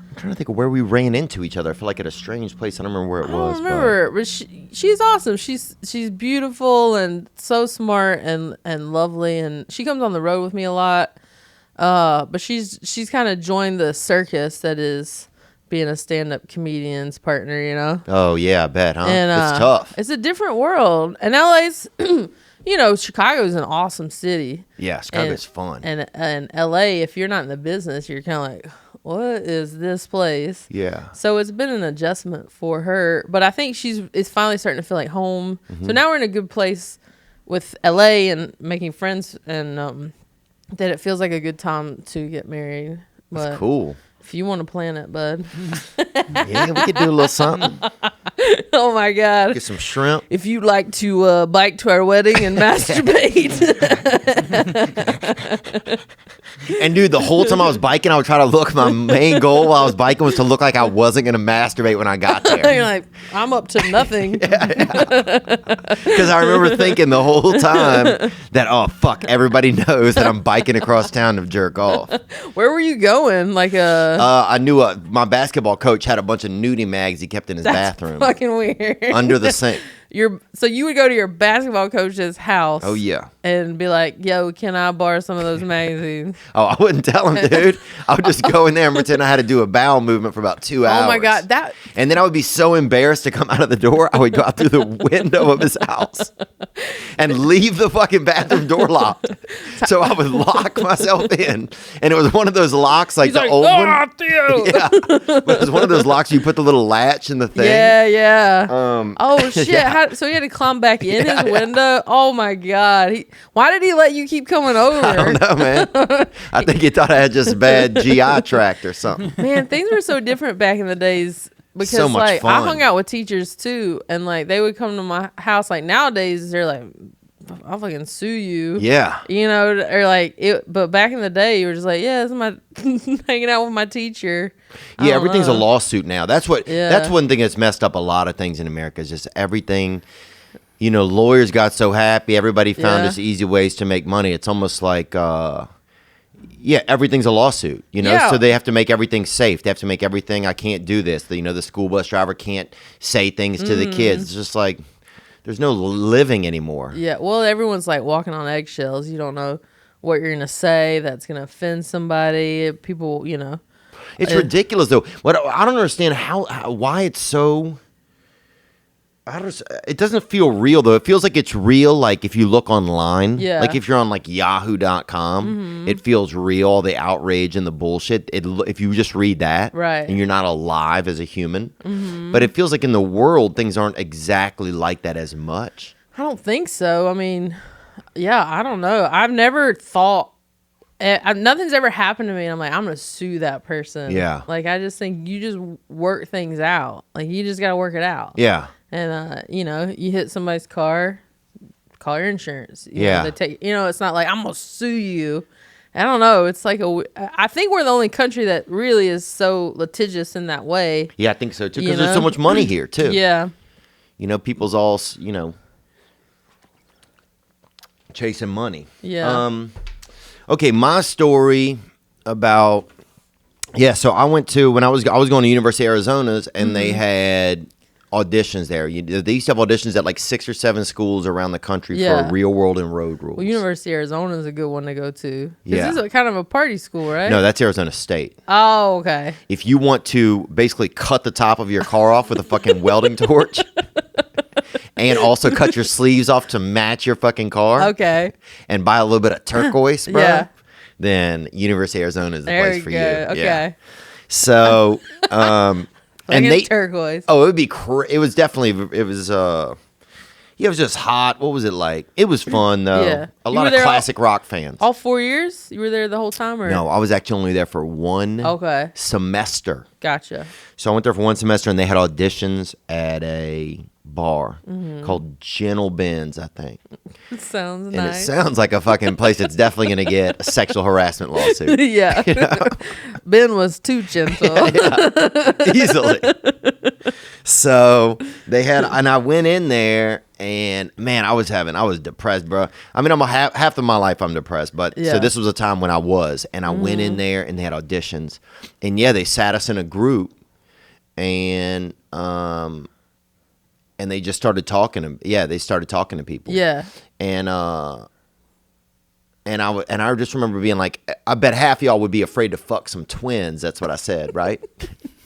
I'm trying to think of where we ran into each other. I feel like at a strange place. I don't remember where it was. I don't remember, but she's awesome. She's beautiful and so smart and lovely, and she comes on the road with me a lot. But she's kind of joined the circus that is being a stand-up comedian's partner, you know? Oh, yeah, I bet, huh? And, it's tough. It's a different world. And LA's, Chicago's an awesome city. Yeah, Chicago's fun. And LA, if you're not in the business, you're kind of like, what is this place? Yeah. So it's been an adjustment for her. But I think it's finally starting to feel like home. Mm-hmm. So now we're in a good place with LA and making friends, and that it feels like a good time to get married. But that's cool. If you want to plan it, bud. Yeah, we could do a little something. Oh, my God. Get some shrimp. If you'd like to bike to our wedding and masturbate. And, dude, the whole time I was biking, I would try to look. My main goal while I was biking was to look like I wasn't going to masturbate when I got there. You're like, I'm up to nothing. Because I remember thinking the whole time that, oh, fuck, everybody knows that I'm biking across town to jerk off. Where were you going? Like I knew my basketball coach had a bunch of nudie mags he kept in his bathroom. Fucking weird. Under the sink. So you would go to your basketball coach's house. Oh, yeah. And be like, yo, can I borrow some of those magazines? Oh, I wouldn't tell him, dude. I would just go in there and pretend I had to do a bowel movement for about 2 hours. Oh, my God. And then I would be so embarrassed to come out of the door, I would go out through the window of his house and leave the fucking bathroom door locked. So I would lock myself in. And it was one of those locks, like old one. Theo. Yeah. But it was one of those locks you put the little latch in the thing. Yeah. Oh, shit. Yeah. So he had to climb back in his window? Oh, my God. Why did he let you keep coming over? I don't know, man. I think he thought I had just bad GI tract or something. Man, things were so different back in the days. Because, so much like, fun. I hung out with teachers, too. And, like, they would come to my house. Like, nowadays, they're like, I'll fucking sue you. Yeah. You know, or like, but back in the day, you were just like, yeah, this is my hanging out with my teacher. Yeah, everything's a lawsuit now. That's one thing that's messed up a lot of things in America is just everything. You know, lawyers got so happy. Everybody found just easy ways to make money. It's almost like, everything's a lawsuit, you know? Yeah. So they have to make everything safe. They have to make everything, I can't do this. The school bus driver can't say things to the kids. It's just like, there's no living anymore. Yeah, well, everyone's like walking on eggshells. You don't know what you're going to say that's going to offend somebody. People, you know. It's ridiculous, though. What I don't understand why it's so... it doesn't feel real, though. It feels like it's real, like, if you look online. Yeah. Like, if you're on, like, yahoo.com, it feels real, all the outrage and the bullshit. If you just read that. Right. And you're not alive as a human. Mm-hmm. But it feels like in the world, things aren't exactly like that as much. I don't think so. I mean, yeah, I don't know. I've never thought... nothing's ever happened to me, and I'm like, I'm going to sue that person. Yeah. Like, I just think you just work things out. Like, you just got to work it out. Yeah. And, you hit somebody's car, call your insurance. You Yeah. know, they take, it's not like, I'm going to sue you. I don't know. It's like I think we're the only country that really is so litigious in that way. Yeah, I think so, too. Because there's so much money here, too. Yeah. People's all, chasing money. Yeah. Okay, my story about... Yeah, so I went to... When I was going to University of Arizona's, and they had... auditions there. They used to have auditions at like 6 or 7 schools around the country for Real World and Road Rules. Well, University of Arizona is a good one to go to. Yeah. This is kind of a party school, right? No, that's Arizona State. Oh, okay. If you want to basically cut the top of your car off with a fucking welding torch and also cut your sleeves off to match your fucking car. Okay. And buy a little bit of turquoise, bro. Yeah. Then University of Arizona is the place for you. Okay. Yeah. So, and turquoise. Oh, it would be. It was definitely. It was. It was just hot. What was it like? It was fun though. Yeah. A lot of classic rock fans. All 4 years? You were there the whole time, or no? I was actually only there for one. Okay. Semester. Gotcha. So I went there for one semester, and they had auditions at a bar called Gentle Ben's, I think. It sounds And nice. it sounds like a fucking place that's definitely going to get a sexual harassment lawsuit. Yeah. Ben was too gentle. Easily. So they had, and I went in there, and man, I was depressed, bro. I mean, half of my life I'm depressed, but so this was a time when I was, and I went in there, and they had auditions, and they sat us in a group, and they just started talking. They started talking to people. Yeah. And I just remember being like, I bet half of y'all would be afraid to fuck some twins. That's what I said, right?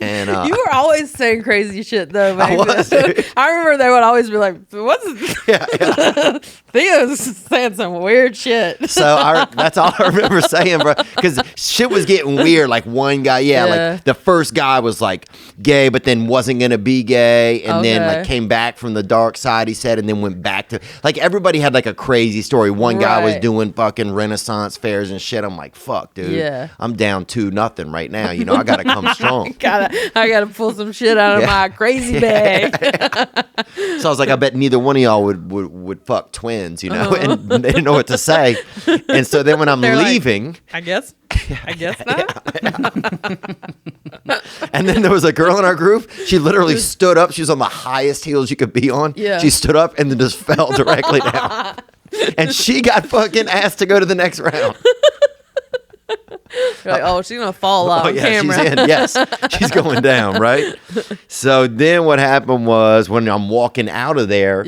And you were always saying crazy shit though, baby. I remember they would always be like, "What's Theo's saying some weird shit." So that's all I remember saying, bro. Because shit was getting weird. Like one guy, like the first guy was like gay, but then wasn't gonna be gay, and then like came back from the dark side. He said, and then went back to like everybody had like a crazy story. One guy was doing fucking Renaissance fairs and shit. I'm like, fuck, dude. Yeah. I'm down 2-0 right now. You know, I gotta come strong. I gotta pull some shit out of my crazy bag. So I was like, I bet neither one of y'all would fuck twins, you know, and they didn't know what to say. And so then when I'm leaving, like, I guess not. And then there was a girl in our group. She literally stood up. She was on the highest heels you could be on. Yeah. She stood up and then just fell directly down. And she got fucking asked to go to the next round. You're like, oh, she's gonna fall off camera. She's in. Yes, she's going down, right? So then what happened was when I'm walking out of there,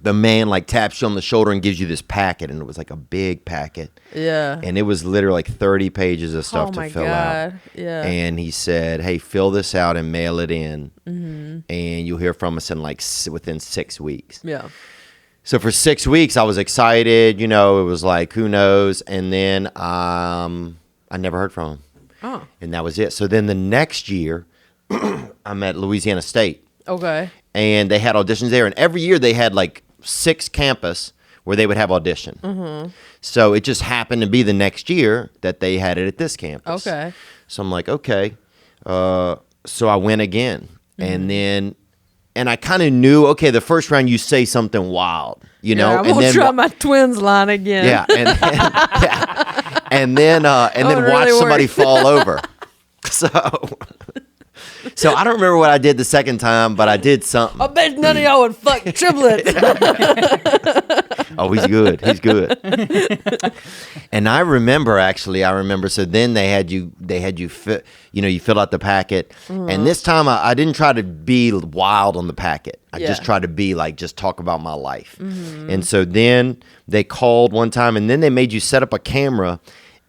the man like taps you on the shoulder and gives you this packet, and it was like a big packet. Yeah. And it was literally like 30 pages of stuff to fill out. Yeah. And he said, hey, fill this out and mail it in, and you'll hear from us in like within 6 weeks. Yeah. So for 6 weeks, I was excited. You know, it was like, who knows? And then I never heard from him. Oh. And that was it. So then the next year, I'm at Louisiana State. Okay. And they had auditions there. And every year they had like 6 campus where they would have audition. Mm-hmm. So it just happened to be the next year that they had it at this campus. Okay. So I'm like, okay. So I went again. Mm-hmm. And I kind of knew, okay, the first round you say something wild, you know. I won't try my twins line again. Yeah, and then watch somebody fall over. So I don't remember what I did the second time, but I did something. I bet none of y'all would fuck triplets. Oh, he's good. He's good. And I remember. So then they had you fit. You know, you fill out the packet, and this time I didn't try to be wild on the packet. I just tried to be like, just talk about my life. Mm-hmm. And so then they called one time, and then they made you set up a camera,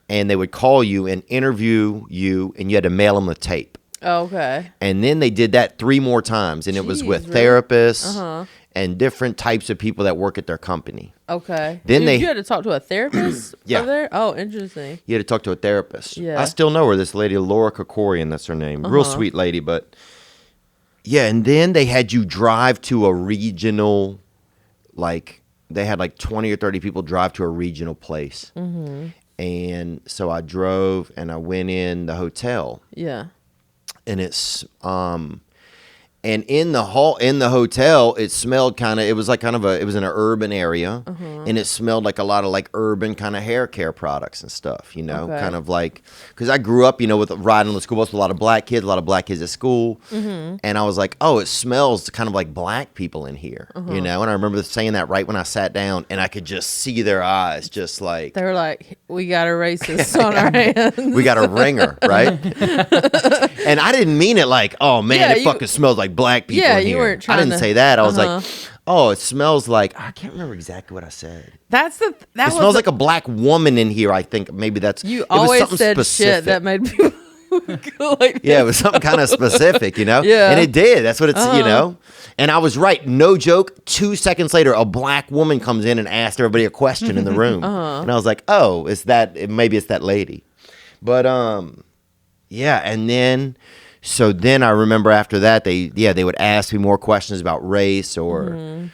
and they would call you and interview you, and you had to mail them the tape. Okay. And then they did that 3 more times, and it was with therapists and different types of people that work at their company. Okay. Then you had to talk to a therapist over there? Oh, interesting. You had to talk to a therapist. Yeah. I still know her, this lady, Laura Kokorian, that's her name. Real sweet lady, but yeah, and then they had you drive to a regional, like, they had like 20 or 30 people drive to a regional place. Mm-hmm. And so I drove, and I went in the hotel. Yeah. And it's and in the hotel, it smelled it was in an urban area, and it smelled like a lot of like urban kind of hair care products and stuff, you know, kind of like, because I grew up, you know, with riding on the school bus with a lot of black kids at school, and I was like, oh, it smells kind of like black people in here, you know, and I remember saying that right when I sat down, and I could just see their eyes, just like, they were like, we got a racist on our hands, we got a ringer, right? And I didn't mean it like, oh man, it fucking smells like black people in here. You weren't trying. I didn't say that. I was like, oh, it smells like, I can't remember exactly what I said. It smells like a black woman in here. I think maybe that's. You always said specific shit that made people go like this. Yeah, it was something kind of specific, you know. Yeah, and it did. That's what it's, you know. And I was right. No joke. 2 seconds later, a black woman comes in and asked everybody a question in the room, and I was like, oh, maybe it's that lady, but yeah, and then. So then I remember after that, they would ask me more questions about race and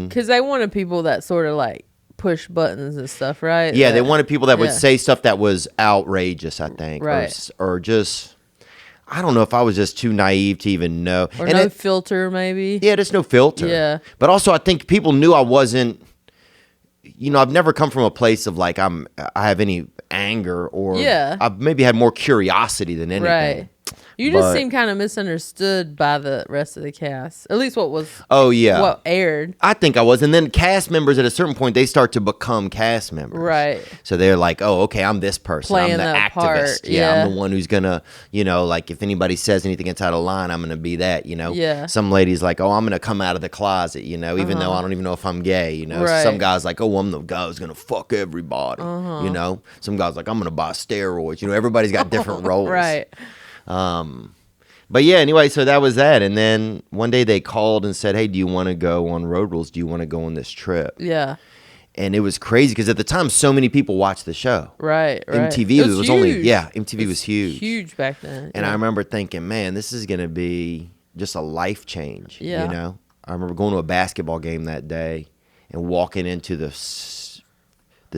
because they wanted people that sort of like push buttons and stuff, right? Yeah, they wanted people that would say stuff that was outrageous, I think, right? Or just, I don't know if I was just too naive to even know, or no filter, maybe. Yeah, there's no filter. Yeah, but also I think people knew I wasn't. You know, I've never come from a place of like I have any anger or I've maybe had more curiosity than anything. Right. You just seem kind of misunderstood by the rest of the cast. At least what aired. I think I was. And then cast members at a certain point, they start to become cast members. Right. So they're like, oh, okay, I'm this person. Playing I'm the that activist. part. Yeah, I'm the one who's going to, like if anybody says anything inside a line, I'm going to be that, Yeah. Some lady's like, oh, I'm going to come out of the closet, even though I don't even know if I'm gay, Right. Some guy's like, oh, I'm the guy who's going to fuck everybody, Some guy's like, I'm going to buy steroids. Everybody's got different roles. Right. But yeah, anyway, so that was that. And then one day they called and said, hey, do you want to go on Road Rules? Do you want to go on this trip? Yeah. And it was crazy because at the time, so many people watched the show. Right. MTV was huge. MTV was huge. Huge back then. And I remember thinking, man, this is going to be just a life change. Yeah. I remember going to a basketball game that day and walking into the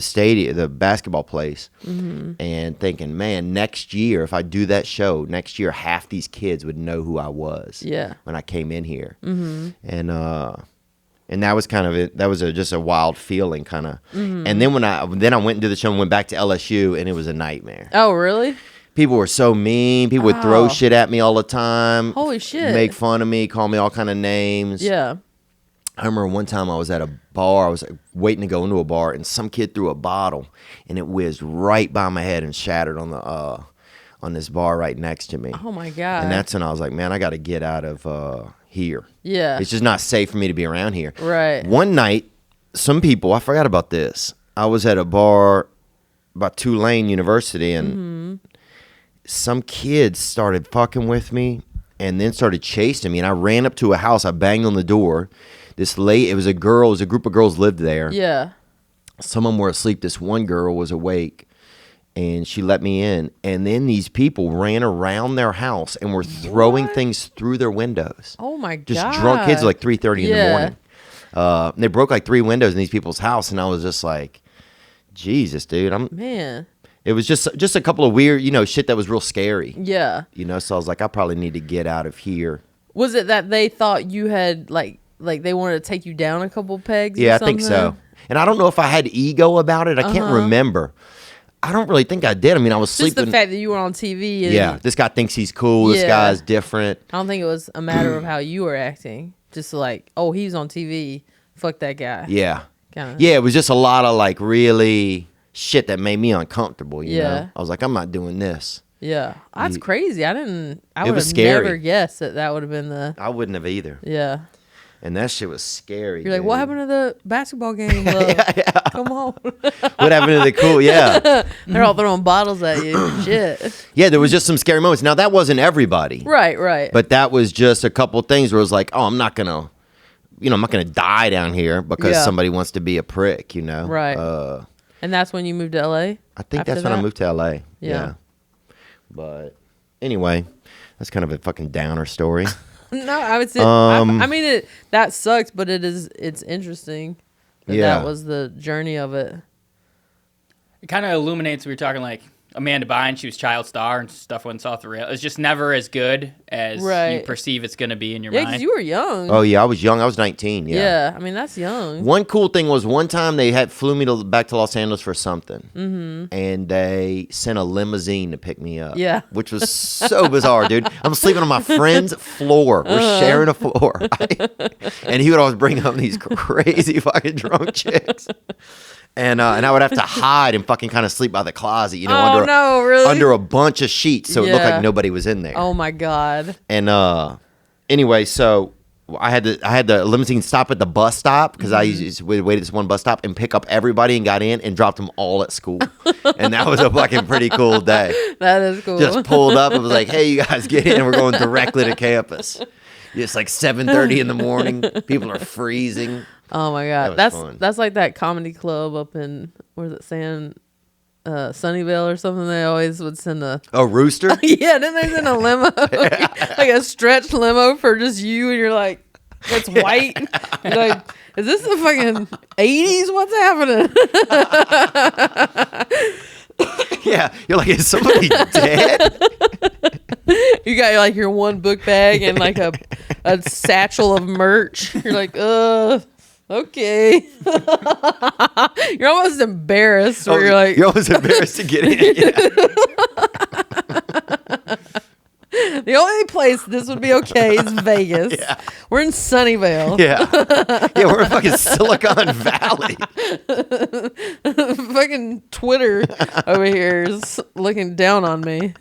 stadium, the basketball place, and thinking, man, next year, if I do that show, next year, half these kids would know who I was when I came in here. And that was kind of it. That was just a wild feeling, kind of. And then when I went into the show and went back to LSU, and it was a nightmare. Oh, really? People were so mean. People would throw shit at me all the time. Holy shit. Make fun of me, call me all kind of names. Yeah. I remember one time I was at a bar. I was waiting to go into a bar, and some kid threw a bottle, and it whizzed right by my head and shattered on this bar right next to me. Oh my god! And that's when I was like, man, I got to get out of here. Yeah, it's just not safe for me to be around here. Right. One night, some people, I forgot about this. I was at a bar by Tulane University, and some kids started fucking with me, and then started chasing me. And I ran up to a house. I banged on the door. It was a group of girls lived there. Yeah. Some of them were asleep. This one girl was awake, and she let me in. And then these people ran around their house and were throwing things through their windows. Oh, my God. Just drunk kids, like 3:30 in the morning. They broke like 3 windows in these people's house, and I was just like, Jesus, dude. Man. It was just a couple of weird, shit that was real scary. Yeah. So I was like, I probably need to get out of here. Was it that they thought you had, like they wanted to take you down a couple pegs? Yeah, or I think something? so. And I don't know if I had ego about it. I can't remember. I don't really think I did. I mean, I was sleeping. Just the fact that you were on TV. And this guy thinks he's cool. This guy's different. I don't think it was a matter of how you were acting. Just like, oh, he's on TV. Fuck that guy. Yeah. Kinda. Yeah, it was just a lot of like really shit that made me uncomfortable, you know? I was like, I'm not doing this. Yeah. That's crazy. I would have scary. never guessed that would have been the... I wouldn't have either. Yeah. And that shit was scary. You're like, what happened to the basketball game? Come on. What happened to the cool? Yeah. They're all throwing bottles at you. Shit. Yeah, there was just some scary moments. Now, that wasn't everybody. Right. But that was just a couple things where it was like, oh, I'm not going to die down here because somebody wants to be a prick, Right. And that's when you moved to LA? I think that's when I moved to LA. Yeah. But anyway, that's kind of a fucking downer story. No, I would say. I mean, that sucks, but it's interesting. That was the journey of it. It kind of illuminates. We were talking like Amanda Bynes, she was child star and stuff went off the rail. It's just never as good as you perceive it's going to be in your mind. Yeah, because you were young. Oh yeah, I was young. I was 19. Yeah, I mean that's young. One cool thing was one time they flew me back to Los Angeles for something, and they sent a limousine to pick me up. Yeah, which was so bizarre, dude. I'm sleeping on my friend's floor. We're sharing a floor, and he would always bring up these crazy fucking drunk chicks. And I would have to hide and fucking kind of sleep by the closet, under a bunch of sheets, so it looked like nobody was in there. Oh my god! And anyway, so I had the limousine stop at the bus stop because I used to wait at this one bus stop and pick up everybody and got in and dropped them all at school, and that was a fucking pretty cool day. That is cool. Just pulled up and was like, "Hey, you guys, get in. We're going directly to campus." It's like 7:30 in the morning. People are freezing. Oh my god, that's like that comedy club up in Sunnyvale or something. They always would send a rooster. Yeah, then they send a limo, like a stretched limo for just you, and you're like, that's white. You're like, is this the fucking 80s? What's happening? Yeah, you're like, is somebody dead? You got like your one book bag and like a satchel of merch. You're like, okay. You're almost embarrassed. You're almost embarrassed to get in. Yeah. The only place this would be okay is Vegas. Yeah. We're in Sunnyvale. Yeah. Yeah, we're in fucking Silicon Valley. Fucking Twitter over here is looking down on me.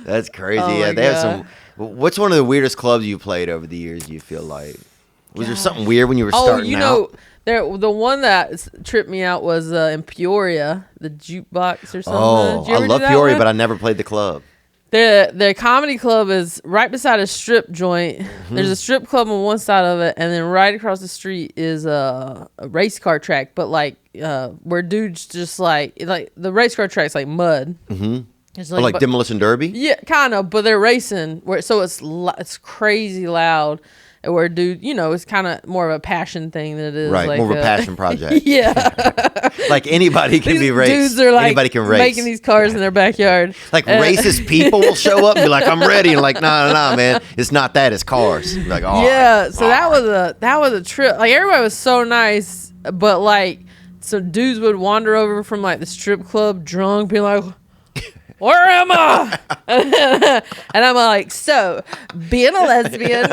That's crazy. Oh yeah, my they have God. some. What's one of the weirdest clubs you played over the years, you feel like? Was there something weird when you were starting out? The one that tripped me out was in Peoria, the jukebox or something. Oh, I love Peoria, but I never played the club. The comedy club is right beside a strip joint. Mm-hmm. There's a strip club on one side of it, and then right across the street is a race car track. But like where dudes just like the race car track's like mud. Mm-hmm. It's like Demolition Derby? Yeah, kind of, but they're racing. So it's crazy loud. Where dude, it's kind of more of a passion thing than it is Right, like more of a passion project. Yeah, like anybody can be raced. Dudes are like anybody can race. making these cars in their backyard. Like racist people will show up and be like, "I'm ready," and like, "No, man, it's not that. It's cars." Like, oh, yeah. So that was a trip. Like everybody was so nice, but like some dudes would wander over from like the strip club drunk, be like, "Where am I?" And I'm like, "So, being a lesbian."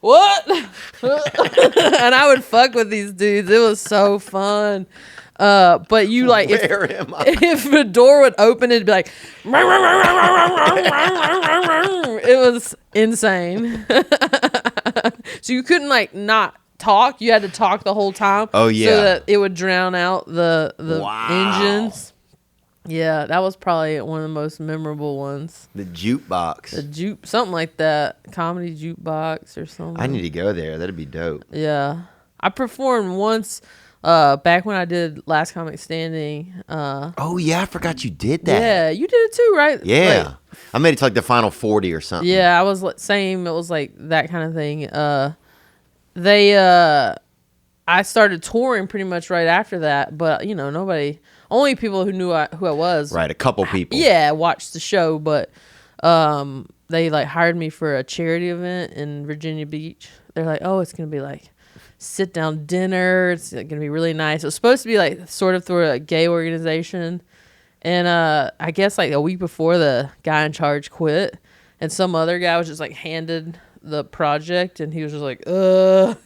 What? And I would fuck with these dudes. It was so fun. But you like, Where am I? if the door would open, it'd be like, it was insane. So you couldn't like not talk. You had to talk the whole time. Oh, yeah. So that it would drown out the Wow. engines. Yeah, that was probably one of the most memorable ones. The jukebox. Something like that. Comedy jukebox or something. I need to go there. That'd be dope. Yeah. I performed once back when I did Last Comic Standing. Oh, yeah. I forgot you did that. Yeah, you did it too, right? Yeah. Like, I made it to like the final 40 or something. yeah, I was same. It was like that kind of thing. I started touring pretty much right after that, but nobody, only people who knew who I was. Right, a couple people. Yeah, watched the show, but they like hired me for a charity event in Virginia Beach. They're like, "Oh, it's gonna be like sit down dinner. It's gonna be really nice." It was supposed to be like sort of through a gay organization, and I guess like a week before the guy in charge quit, and some other guy was just like handed the project, and he was just like, "Ugh."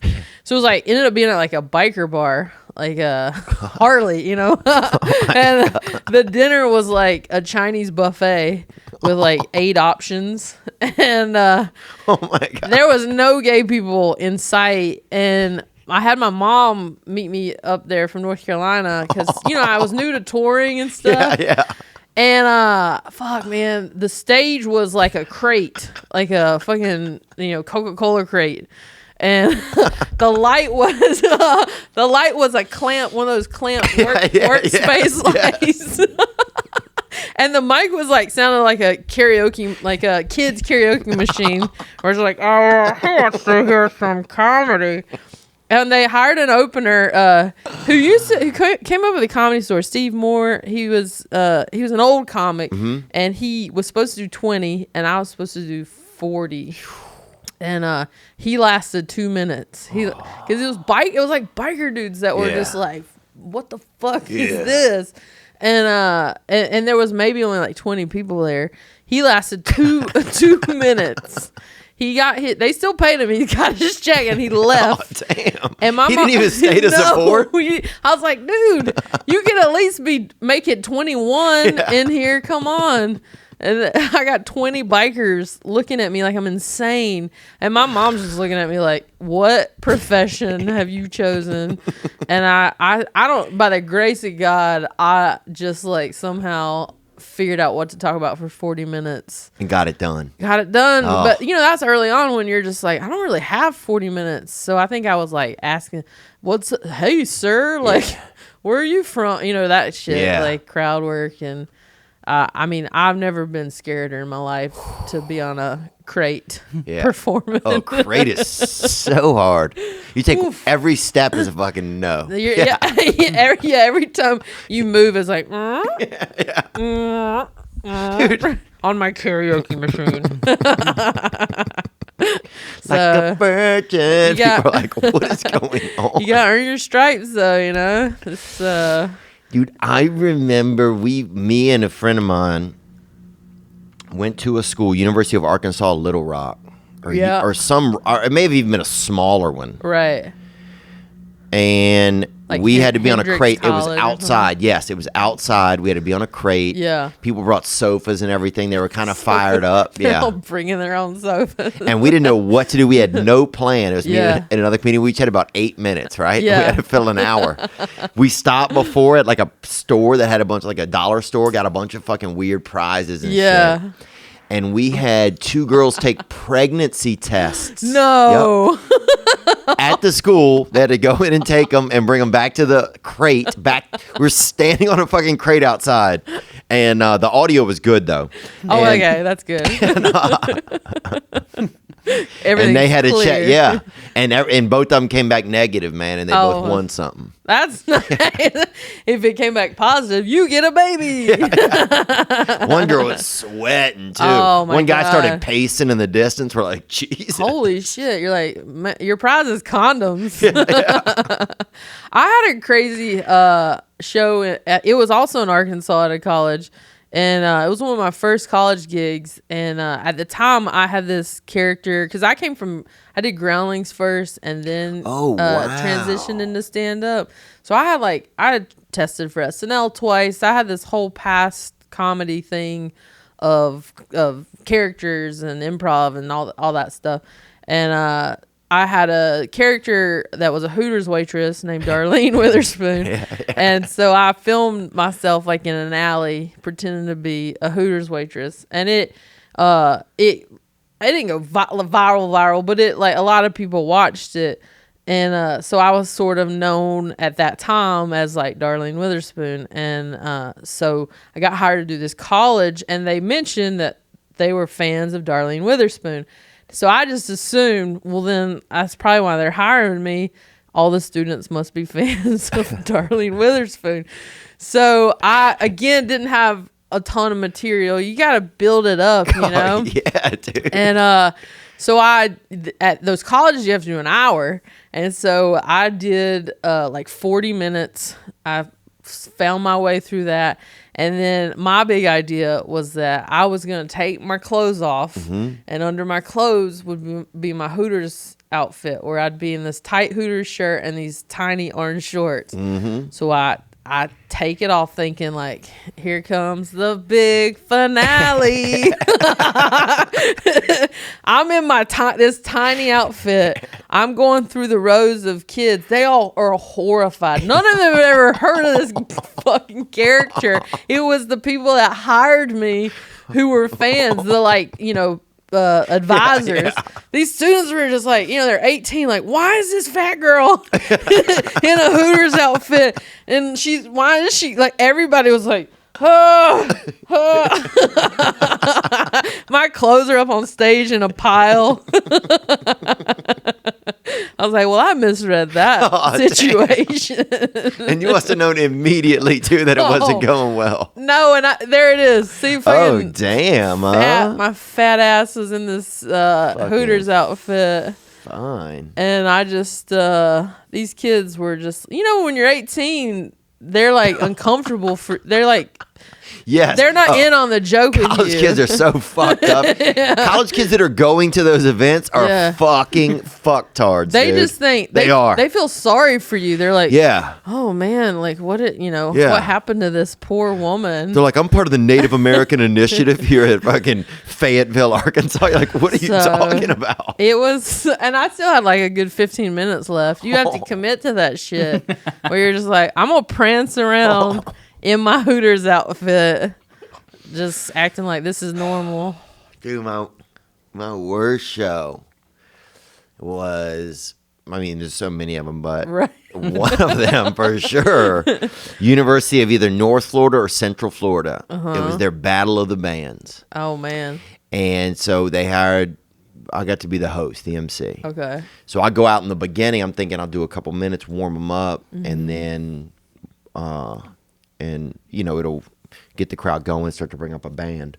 So it was like ended up being at like a biker bar, like Harley, and the dinner was like a Chinese buffet with like 8 options, and Oh my God. there was no gay people in sight. And I had my mom meet me up there from North Carolina because I was new to touring and stuff. Yeah. And fuck, man, the stage was like a crate, like a fucking Coca-Cola crate, and the light was a clamp, one of those clamp workspace lights. And the mic was like sounded like a karaoke, like a kid's karaoke machine, where it's like, "Oh, who wants to hear some comedy?" And they hired an opener who came up with a comedy store, Steve Moore. He was an old comic, and he was supposed to do 20, and I was supposed to do 40. And he lasted 2 minutes. Because it was like biker dudes that were just like, "What the fuck is this?" And there was maybe only like 20 people there. He lasted 2 minutes. He got hit. They still paid him. He got his check and he left. Oh, damn. And my he mom, didn't even stay to support. I was like, dude, you can at least make it 21 in here. Come on. And I got 20 bikers looking at me like I'm insane. And my mom's just looking at me like, "What profession have you chosen?" And I don't, by the grace of God, I just like somehow figured out what to talk about for 40 minutes. And got it done. Oh. But that's early on when you're just like, I don't really have 40 minutes. So I think I was like asking, "Hey, sir, like, where are you from?" That shit, like crowd work. And I mean, I've never been scared in my life to be on a crate performance. Oh, crate is so hard. You take every step is a fucking no. Every time you move, it's like, Dude. on my karaoke machine. Like a virgin. People are like, "What is going on?" You gotta earn your stripes, though. It's Dude, I remember me and a friend of mine went to a school, University of Arkansas, Little Rock. Or it may have even been a smaller one. Right. And like we had to be on a Hendrix crate. College It was outside. Yes, it was outside. We had to be on a crate. Yeah. People brought sofas and everything. They were kind of fired up. They're all Yeah. bringing their own sofas. And we didn't know what to do. We had no plan. It was me Yeah. and another comedian. We each had about 8 minutes, right? Yeah. We had to fill an hour. We stopped before at like a store that had a bunch, like a dollar store, got a bunch of fucking weird prizes and Yeah. shit. And we had 2 girls take pregnancy tests. No. Yep. At the school. They had to go in and take them and bring them back to the crate. We're standing on a fucking crate outside. And the audio was good, though. Oh, And- okay. That's good. And they had to clear. check, yeah. And both of them came back negative, man, and they both won something. That's nice. If it came back positive, you get a baby. One girl was sweating too. Oh, my One guy God. started pacing in the distance. We're like, Jesus. Holy shit. You're like, your prize is condoms. I had a crazy show. It was also in Arkansas at a college. And it was one of my first college gigs. And at the time, I had this character, because I did Groundlings first and then transitioned into stand-up. So I had tested for SNL twice. I had this whole past comedy thing of characters and improv and all that stuff. And I had a character that was a Hooters waitress named Darlene Witherspoon. And so I filmed myself like in an alley pretending to be a Hooters waitress. And it didn't go viral, but it like a lot of people watched it. And so I was sort of known at that time as like Darlene Witherspoon. And so I got hired to do this college, and they mentioned that they were fans of Darlene Witherspoon. So I just assumed, well, then that's probably why they're hiring me. All the students must be fans of Darlene Witherspoon. So I, again, didn't have a ton of material. You got to build it up, you know? Yeah, dude. And so at those colleges, you have to do an hour. And so I did like 40 minutes. I found my way through that. And then my big idea was that I was going to take my clothes off, and under my clothes would be my Hooters outfit, where I'd be in this tight Hooters shirt and these tiny orange shorts. So I take it off thinking like, here comes the big finale. I'm in my this tiny outfit. I'm going through the rows of kids. They all are horrified. None of them have ever heard of this fucking character. It was the people that hired me who were fans, the like, you know, advisors. These students were just like, you know, they're 18, like, why is this fat girl in a Hooters outfit? And why is she, like, everybody was like, oh. My clothes are up on stage in a pile. I was like, well, I misread that situation. And you must have known immediately, too, that it wasn't going well. No, and there it is. See, Oh, damn, my fat ass was in this Hooters outfit. Fine. And I just, these kids were just, you know, when you're 18, they're like uncomfortable they're like, yes. They're not in on the joke with you. College kids are so fucked up. College kids that are going to those events are fucking fucktards. They dude. just think they are. They feel sorry for you. They're like, yeah. Oh man, like what happened to this poor woman? They're like, I'm part of the Native American Initiative here at fucking Fayetteville, Arkansas. You're like, what are you talking about? It was, and I still had like a good 15 minutes left. You have to commit to that shit where you're just like, I'm gonna prance around in my Hooters outfit, just acting like this is normal. Dude, my worst show was, I mean, there's so many of them, but one of them for sure, University of either North Florida or Central Florida. It was their Battle of the Bands. Oh, man. And so I got to be the host, the MC. Okay. So I go out in the beginning, I'm thinking I'll do a couple minutes, warm them up, and then, and, you know, it'll get the crowd going, start to bring up a band.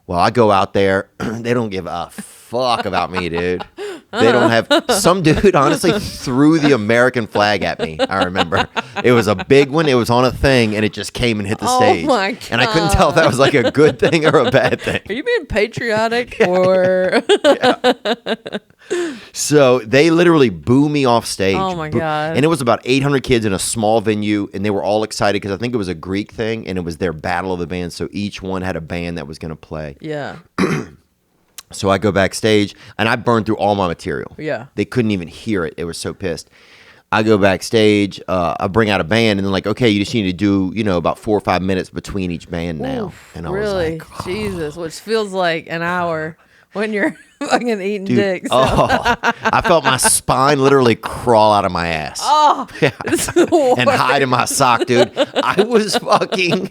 Well, I go out there. They don't give a fuck about me, dude. They don't have. Some dude honestly threw the American flag at me. I remember it was a big one. It was on a thing, and it just came and hit the stage. Oh my god! And I couldn't tell if that was like a good thing or a bad thing. Are you being patriotic or? So they literally boo me off stage. Oh my god! And it was about 800 kids in a small venue, and they were all excited because I think it was a Greek thing, and it was their battle of the bands. So each one had a band that was going to play. Yeah. So I go backstage, and I burned through all my material. Yeah. They couldn't even hear it. They were so pissed. I go backstage, I bring out a band, and then like, okay, you just need to do, about 4 or 5 minutes between each band now. Oof, And I really? was like, Jesus, which feels like an hour when you're fucking eating dude, dick. So. I felt my spine literally crawl out of my ass. Oh, yeah. And hide in my sock, dude. I was fucking.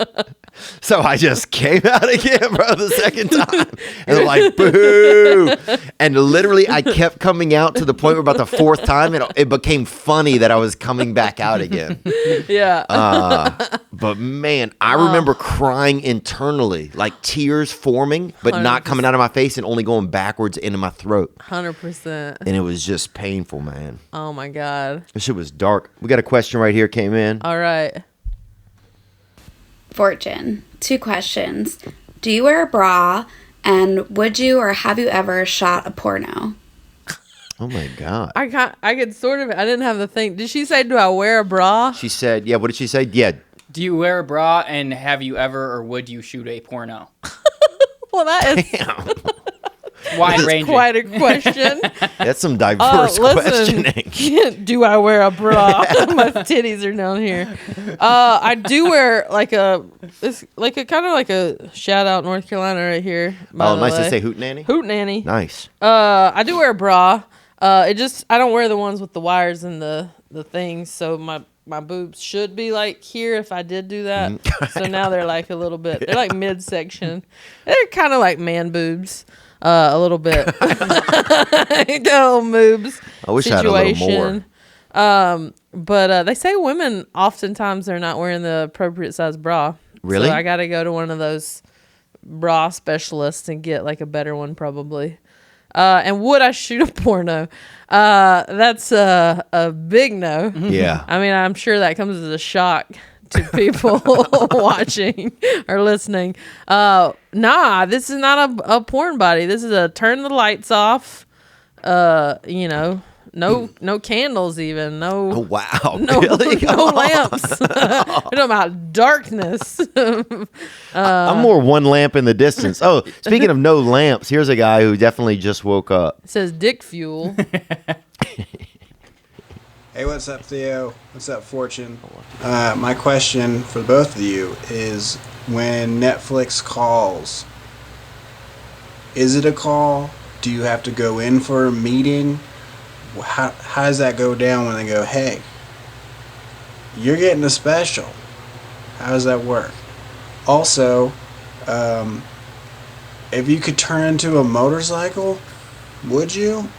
So I just came out again, bro, the second time. And they're like, boo. And literally, I kept coming out to the point where about the fourth time, it became funny that I was coming back out again. Yeah. But man, I remember crying internally, like tears forming, but 100%. Not coming out of my face and only going backwards into my throat. 100%. And it was just painful, man. Oh my god. This shit was dark. We got a question right here, came in. All right. Fortune, 2 questions. Do you wear a bra? And would you or have you ever shot a porno? Oh my god. I could sort of. I didn't have the thing. Did she say, "Do I wear a bra"? She said, yeah, what did she say? Yeah. Do you wear a bra, and have you ever or would you shoot a porno? Well, that is Damn. Wide ranging. quite a question. That's some diverse questioning. Do I wear a bra? My titties are down here. I do wear like a kind of like a shout out North Carolina right here. Oh, nice to say hootenanny. Hootenanny. Nice. I do wear a bra. I don't wear the ones with the wires and the things, so my boobs should be like here if I did do that. So now they're like a little bit. They're like midsection. They're kind of like man boobs. A little bit. Got little moobs. I wish I had a little more. But they say women oftentimes are not wearing the appropriate size bra. Really? So I got to go to one of those bra specialists and get like a better one probably. And would I shoot a porno? That's a big no. Yeah. I mean, I'm sure that comes as a shock to people watching or listening. Nah, this is not a porn body. This is a turn the lights off. No candles even. No. Oh, wow. No, Really? no lamps. We're talking about darkness. I'm more one lamp in the distance. Oh, speaking of no lamps, here's a guy who definitely just woke up. It says dick fuel. Hey, what's up, Theo? What's up, Fortune? My question for both of you is, when Netflix calls, is it a call? Do you have to go in for a meeting? How does that go down when they go, hey, you're getting a special? How does that work? Also, if you could turn into a motorcycle, would you?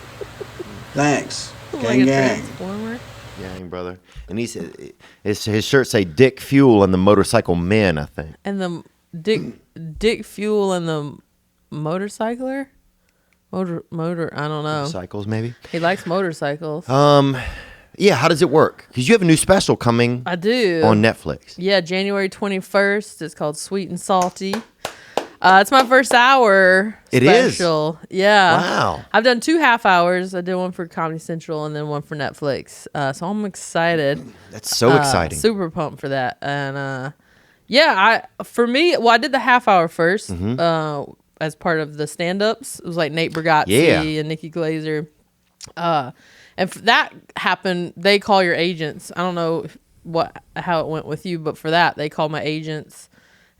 Thanks. Gang, gang. Transformer. Gang, brother. And he said his shirt say Dick Fuel and the Motorcycle Men, I think. And the dick fuel and the motorcycler? Motor, I don't know. Motorcycles, maybe? He likes motorcycles. Yeah, how does it work? Because you have a new special coming I do. on Netflix. Yeah, January 21st. It's called Sweet and Salty. It's my first hour It is? special. Yeah. Wow. I've done 2 half hours. I did one for Comedy Central and then one for Netflix. So I'm excited. That's so exciting. Super pumped for that. And I did the half hour first as part of the stand-ups. It was like Nate Bargatze and Nikki Glazer. And for that happened, they call your agents. I don't know how it went with you, but for that, they call my agents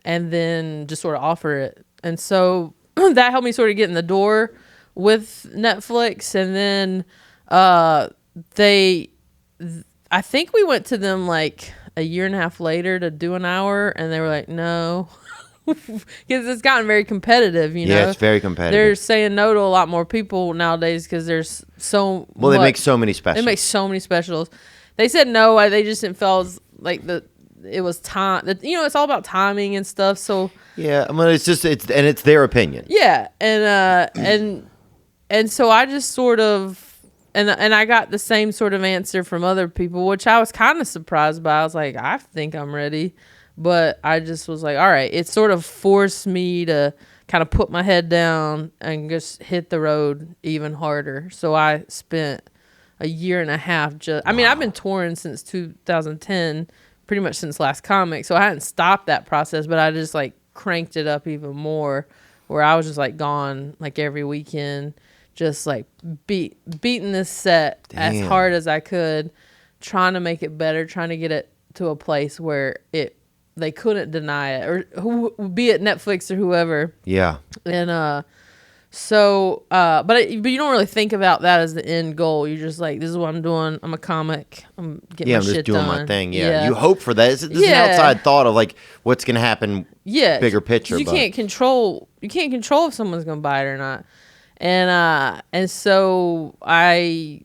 and then just sort of offer it. And so that helped me sort of get in the door with Netflix. And then I think we went to them like a year and a half later to do an hour, and they were like, no. Because it's gotten very competitive, you know? Yeah, it's very competitive. They're saying no to a lot more people nowadays because there's so Well, they make so many specials. They make so many specials. They said no. They just didn't feel it was time. It's all about timing and stuff. So yeah, I mean, it's their opinion. yeah, and so I just sort of And I got the same sort of answer from other people, which I was kind of surprised by. I was like, I think I'm ready. But I just was like, all right. It sort of forced me to kind of put my head down and just hit the road even harder. So I spent a year and a half I mean, I've been touring since 2010, pretty much since last comic. So I hadn't stopped that process, but I just like cranked it up even more, where I was just like gone like every weekend, just like beating this set as hard as I could, trying to make it better, trying to get it to a place where they couldn't deny it, or be it Netflix or whoever. Yeah. And but you don't really think about that as the end goal. You're just like, this is what I'm doing. I'm a comic. I'm getting my shit done. I'm just doing my thing. Yeah. You hope for that. This is an outside thought of like what's going to happen. Yeah. Bigger picture. You can't control if someone's going to buy it or not. And so I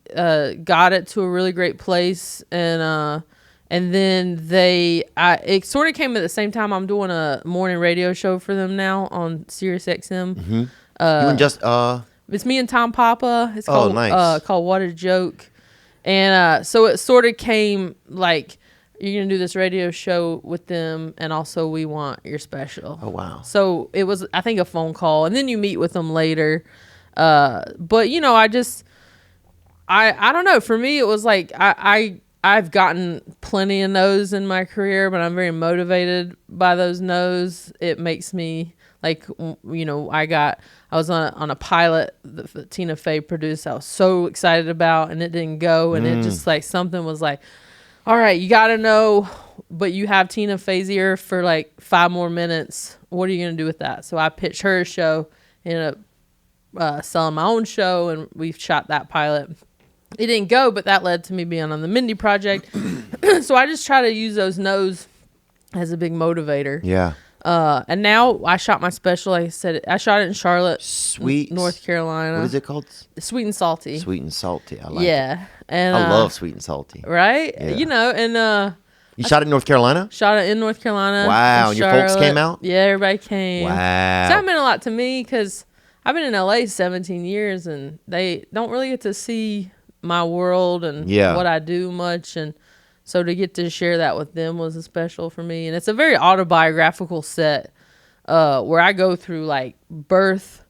got it to a really great place, and then it sort of came at the same time. I'm doing a morning radio show for them now on Sirius XM. Mm-hmm. You and it's me and Tom Papa. It's called nice. Called What a Joke. And so it sort of came like, you're going to do this radio show with them, and also we want your special. Oh, wow. So it was, I think, a phone call, and then you meet with them later. But, you know, I don't know. For me, it was like, I've gotten plenty of no's in my career, but I'm very motivated by those no's. It makes me like, you know, I was on a pilot that Tina Fey produced. I was so excited about, and it didn't go. And it just like, something was like, all right, you got to know, but you have Tina Fey's ear for like 5 more minutes. What are you going to do with that? So I pitched her a show, ended up selling my own show, and we've shot that pilot. It didn't go, but that led to me being on the Mindy project. So I just try to use those no's as a big motivator. Yeah. And now I shot my special. Like I said, I shot it in Charlotte, North Carolina. What is it called? Sweet and Salty. Sweet and Salty. I like it. And I love Sweet and Salty. Right? Yeah. You know, and you shot it in North Carolina? Shot it in North Carolina. Wow. And your folks came out? Yeah, everybody came. Wow. So that meant a lot to me because I've been in LA 17 years, and they don't really get to see my world and what I do much. And so to get to share that with them was special for me. And it's a very autobiographical set where I go through like birth,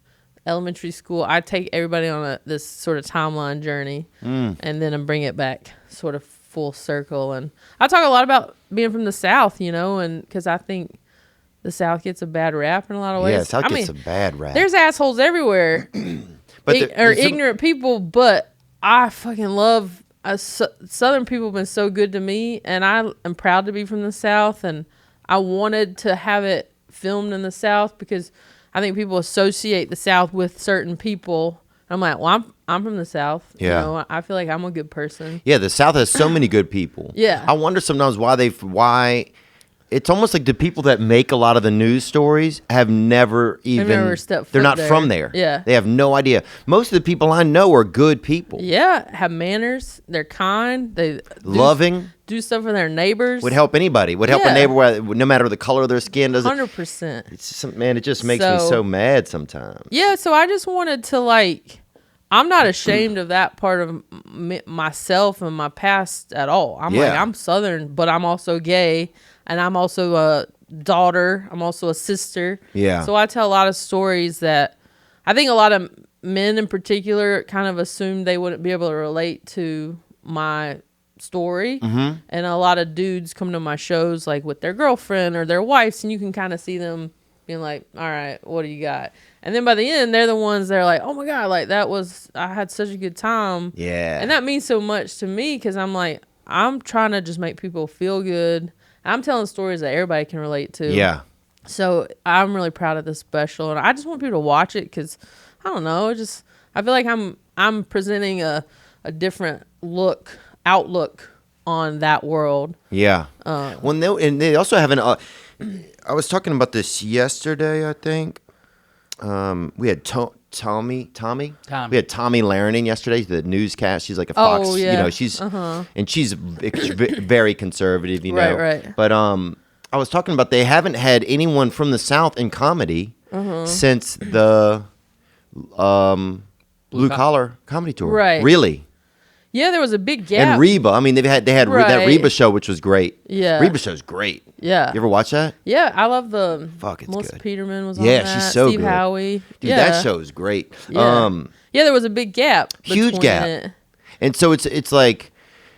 elementary school. I take everybody on this sort of timeline journey and then I bring it back sort of full circle. And I talk a lot about being from the South, you know, and because I think the South gets a bad rap in a lot of ways. Yeah, South gets a bad rap. There's assholes everywhere, but ignorant people, but I fucking love Southern people have been so good to me, and I am proud to be from the South, and I wanted to have it filmed in the South because I think people associate the South with certain people. I'm like, well, I'm from the South. Yeah. You know, I feel like I'm a good person. Yeah, the South has so many good people. Yeah. I wonder sometimes why it's almost like the people that make a lot of the news stories have never stepped foot they're not from there. Yeah. They have no idea. Most of the people I know are good people. Yeah, have manners. They're kind. They loving. Do stuff for their neighbors. Would help anybody. Would help a neighbor no matter the color of their skin. 100%. It's man, it just makes me so mad sometimes. Yeah, so I just wanted to like, I'm not ashamed of that part of myself and my past at all. I'm like, I'm Southern, but I'm also gay. And I'm also a daughter. I'm also a sister. Yeah. So I tell a lot of stories that I think a lot of men in particular kind of assumed they wouldn't be able to relate to my story. Mm-hmm. And a lot of dudes come to my shows like with their girlfriend or their wives, and you can kind of see them being like, all right, what do you got? And then by the end, they're the ones that are like, oh my God, like I had such a good time. Yeah. And that means so much to me because I'm like, I'm trying to just make people feel good. I'm telling stories that everybody can relate to. Yeah. So I'm really proud of this special, and I just want people to watch it because I don't know, I feel like I'm presenting a different outlook on that world. Yeah. They also have I was talking about this yesterday, I think. We had Tommy. We had Tommy Lahren in yesterday, the newscast. She's like a Fox, you know, she's and she's very conservative, you know. Right. But I was talking about they haven't had anyone from the South in comedy since the Blue Collar Comedy Tour. Right. Really. Yeah, there was a big gap. And Reba. I mean, they had that Reba show, which was great. Yeah. Reba show's great. Yeah. You ever watch that? Yeah, I love the Fuck, it's Melissa good. Peterman was on Yeah, that. she's so Steve good. Howie. Dude, that show is great. Yeah. Yeah, there was a big gap. Huge gap. It. And so it's like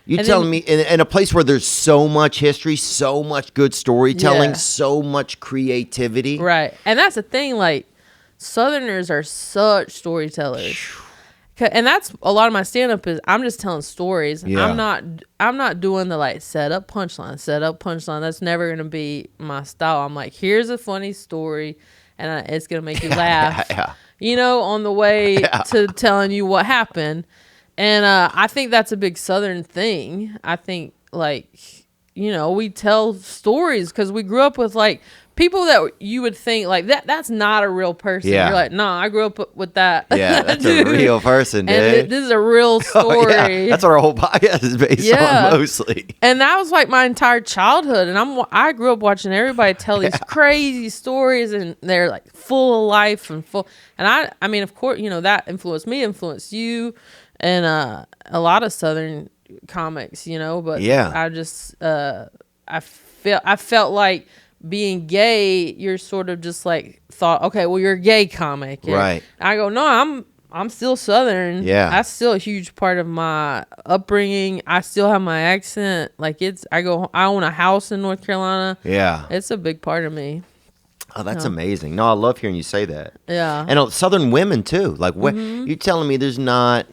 you telling me in a place where there's so much history, so much good storytelling, so much creativity. Right. And that's the thing, like Southerners are such storytellers. And that's a lot of my stand up is I'm just telling stories. Yeah. I'm not doing the like set up punchline. That's never going to be my style. I'm like, here's a funny story and it's going to make you laugh. You know, on the way to telling you what happened. And I think that's a big Southern thing. I think like, you know, we tell stories because we grew up with like people that you would think like that's not a real person. Yeah. You're like, no, I grew up with that. Yeah, that's a real person, dude. And this is a real story. Oh, yeah. That's what our whole podcast is based on mostly. And that was like my entire childhood. And I grew up watching everybody tell these crazy stories and they're like full of life and full. And I mean, of course, you know, that influenced me, influenced you and a lot of Southern comics, you know, but I just, I felt like being gay, you're sort of just like thought, okay, well, you're a gay comic. And right. I go, no, I'm still Southern. Yeah. That's still a huge part of my upbringing. I still have my accent. Like I own a house in North Carolina. Yeah. It's a big part of me. Oh, that's amazing. No, I love hearing you say that. Yeah. And Southern women too. Like you're telling me there's not,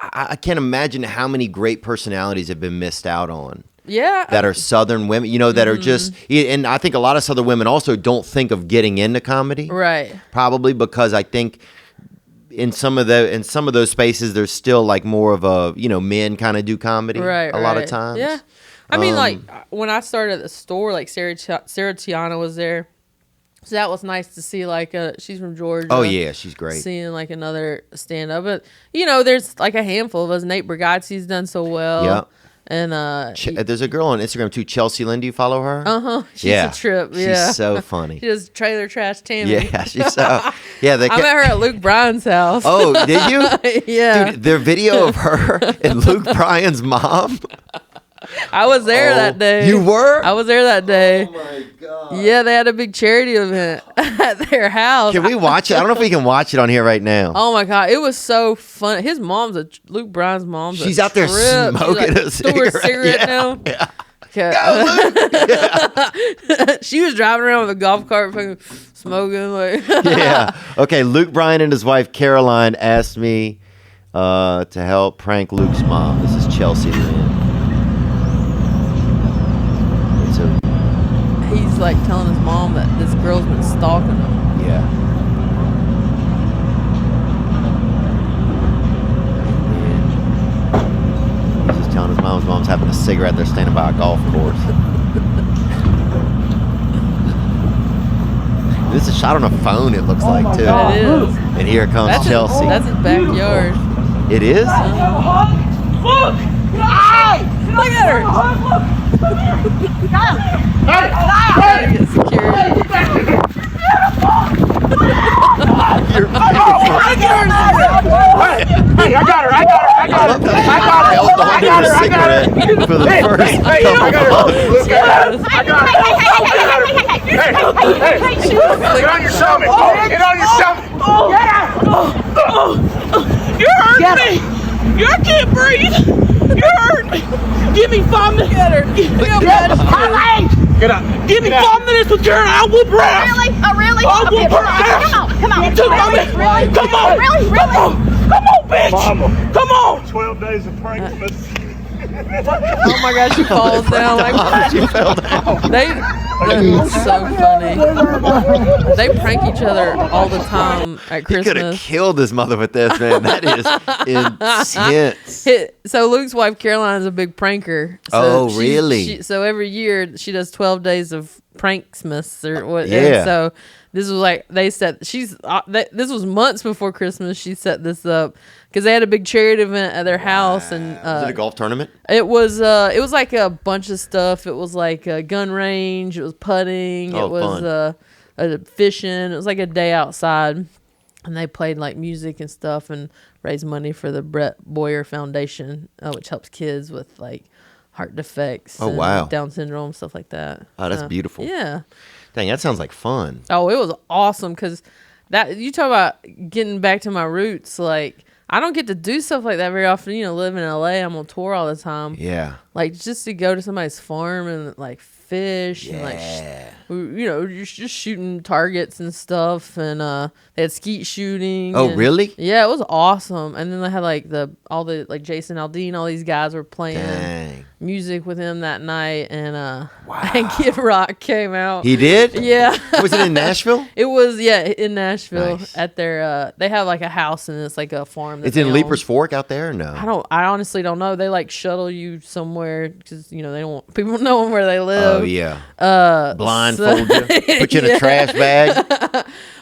I can't imagine how many great personalities have been missed out on. Yeah. That are Southern women, you know, that are just, and I think a lot of Southern women also don't think of getting into comedy. Right. Probably because I think in some of those spaces, there's still like more of a, you know, men kind of do comedy a lot of times. Yeah. I mean, like when I started at the store, like Sarah Tiana was there. So that was nice to see, like, she's from Georgia. Oh, yeah, she's great. Seeing, like, another stand-up. But, you know, there's, like, a handful of us. Nate Bargatze's done so well. Yeah. And there's a girl on Instagram, too, Chelsea Lynn. Do you follow her? Uh-huh. She's a trip, yeah. She's so funny. She does Trailer Trash Tammy. Yeah, she's so... Yeah, I met her at Luke Bryan's house. Oh, did you? Yeah. Dude, their video of her and Luke Bryan's mom... I was there that day. You were? I was there that day. Oh my God. Yeah, they had a big charity event at their house. Can we watch it? I don't know if we can watch it on here right now. Oh my God, it was so fun. His mom's Luke Bryan's mom's. She's out there smoking a cigarette. Now. Yeah. Okay. She was driving around with a golf cart, fucking smoking. Like. Yeah. Okay. Luke Bryan and his wife Caroline asked me to help prank Luke's mom. This is Chelsea Lynn. He's like telling his mom that this girl's been stalking him. Yeah. He's just telling his mom's having a cigarette. They're standing by a golf course. This is shot on a phone, it looks like, too. It is. And here comes Chelsea. That's his backyard. It is? Look! Look at her! Hey! Security. You're Hey, I got her. held on to a cigarette for the first couple months. Hey, get on your stomach. Get on your stomach. You hurt me. You can't breathe. You hurt me. Give me 5 minutes. Get her. Get up. Give me 5 minutes with Karen. I will breath. Really? Oh, really? I will Okay, breath. come on. You took my minute. Really? Come on. Really? Come on, bitch. Mama. Come on. 12 days of Frankfurt. Oh my God, she falls down like She fell down. That's so funny. They prank each other all the time at He could have Christmas. killed his mother with this, man. That is intense. So Luke's wife Caroline's a big pranker. So Oh, really? So every year she does 12 days of Pranksmas or what. Yeah. And so this was like they set. This was months before Christmas. She set this up because they had a big charity event at their house, and Was it a golf tournament? it was like a bunch of stuff. It was like a gun range. It was putting. Oh, it was fun. a fishing. It was like a day outside. And they played like music and stuff and raised money for the Brett Boyer Foundation, which helps kids with like heart defects. Oh, wow. Down syndrome, stuff like that. Oh, that's beautiful. Yeah. Dang, that sounds like fun. Oh, it was awesome because that you talk about getting back to my roots. Like, I don't get to do stuff like that very often. You know, live in LA, I'm on tour all the time. Yeah. Like, just to go to somebody's farm and like fish and like, you know, just shooting targets and stuff. And they had skeet shooting. Oh, really? Yeah, it was awesome. And then they had like all the like Jason Aldean, all these guys were playing music with him that night. And and Kid Rock came out. He did? Yeah. Was it in Nashville? It was, in Nashville. Nice. At their they have like a house and it's like a farm. It's in Leaper's Fork out there or no? I honestly don't know. They like shuttle you somewhere because you know they don't want people knowing where they live. Oh yeah. Blindfold you, put you in a trash bag.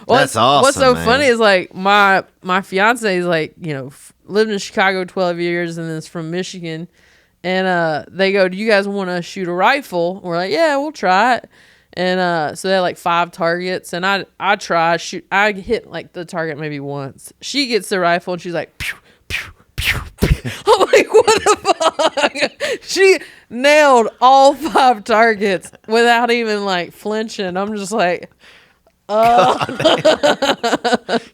That's awesome. What's so man. funny is like my fiance is like, you know, lived in Chicago 12 years and is from Michigan, and they go, "Do you guys want to shoot a rifle?" We're like, "Yeah, we'll try it." And so they had like 5 targets, and I try shoot. I hit like the target maybe once. She gets the rifle and she's like, pew, pew, pew, pew. I'm like, what the fuck? She nailed all 5 targets without even like flinching. I'm just like,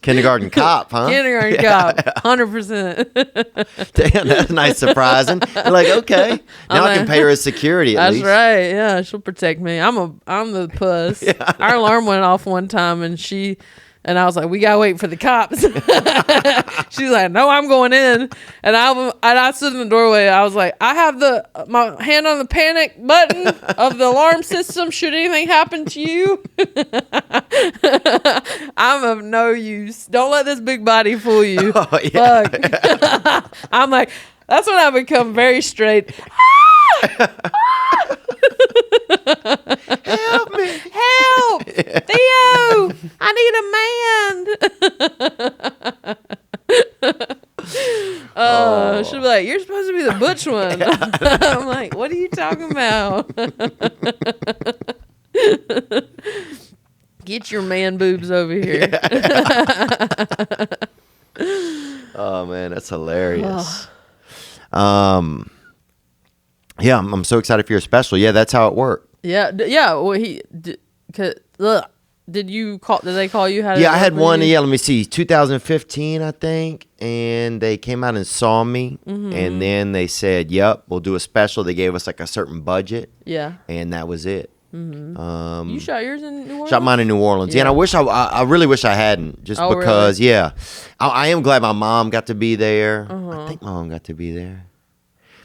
Kindergarten cop, huh? Kindergarten cop, 100%. Damn, that's nice surprising. You're like, okay, now I can pay her as security at least. That's right. Yeah, she'll protect me. I'm the puss. Yeah. Our alarm went off one time, and I was like, we gotta wait for the cops. She's like, no, I'm going in. And I stood in the doorway. I was like, I have my hand on the panic button of the alarm system. Should anything happen to you? I'm of no use. Don't let this big body fool you. Oh, yeah. Fuck. I'm like, that's when I become very straight. Help me. Help! Yeah. Theo! I need a man. She'll be like, you're supposed to be the butch one. I'm like, what are you talking about? Get your man boobs over here. Oh man, that's hilarious. Yeah, I'm so excited for your special. Yeah, that's how it worked. Yeah. Well, did you call? Did they call you? Yeah, I had one. Yeah, let me see, 2015, I think, and they came out and saw me, and then they said, "Yep, we'll do a special." They gave us like a certain budget. Yeah, and that was it. You shot yours in New Orleans? Shot mine in New Orleans. Yeah, and I really wish I hadn't, just because. Really? Yeah, I am glad my mom got to be there. I think my mom got to be there.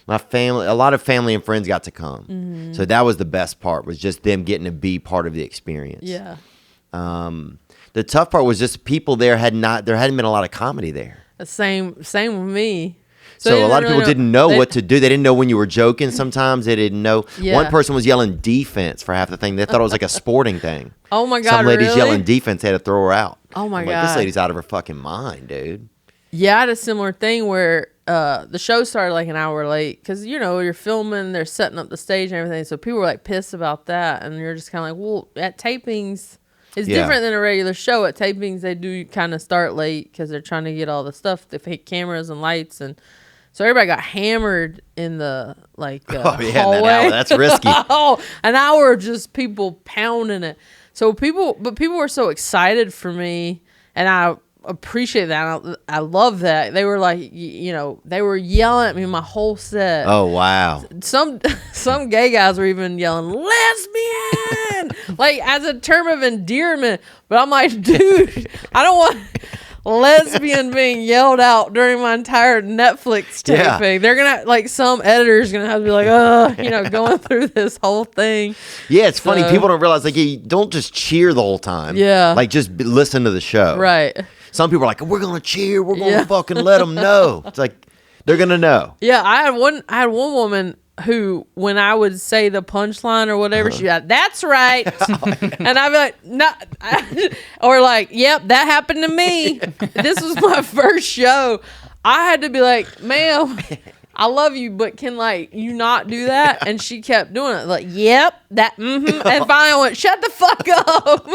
My family, a lot of family and friends got to come. So that was the best part, was just them getting to be part of the experience. Yeah. The tough part was just people there hadn't been a lot of comedy there. Same with me. So a lot of people didn't know what to do. They didn't know when you were joking. Sometimes they didn't know. Yeah. One person was yelling defense for half the thing. They thought it was like a sporting thing. Oh my God, some lady's really? yelling defense. They had to throw her out. Oh my God. Like, this lady's out of her fucking mind, dude. Yeah, I had a similar thing where the show started like an hour late because, you know, you're filming, they're setting up the stage and everything. So people were like pissed about that. And you're just kind of like, well, at tapings, it's different than a regular show. At tapings, they do kind of start late because they're trying to get all the stuff, the fake cameras and lights. And so everybody got hammered in the hallway. That hour, that's risky. An hour of just people pounding it. So people were so excited for me, and I appreciate that. I love that. They were like, you know, they were yelling at me my whole set. Oh wow. Some gay guys were even yelling lesbian like as a term of endearment, but I'm like, dude, I don't want lesbian being yelled out during my entire Netflix taping. Yeah. They're gonna like, some editor's gonna have to be like, you know, going through this whole thing. Yeah, it's funny. People don't realize, like, you don't just cheer the whole time. Yeah, like, just listen to the show. Right. Some people are like, we're gonna cheer. We're gonna fucking let them know. It's like, they're gonna know. Yeah, I had one woman who, when I would say the punchline or whatever, she'd be like, that's right. And I'd be like, no. Or like, yep, that happened to me. This was my first show. I had to be like, ma'am, I love you, but can like you not do that? And she kept doing it. Like, yep, that, And finally I went, shut the fuck up.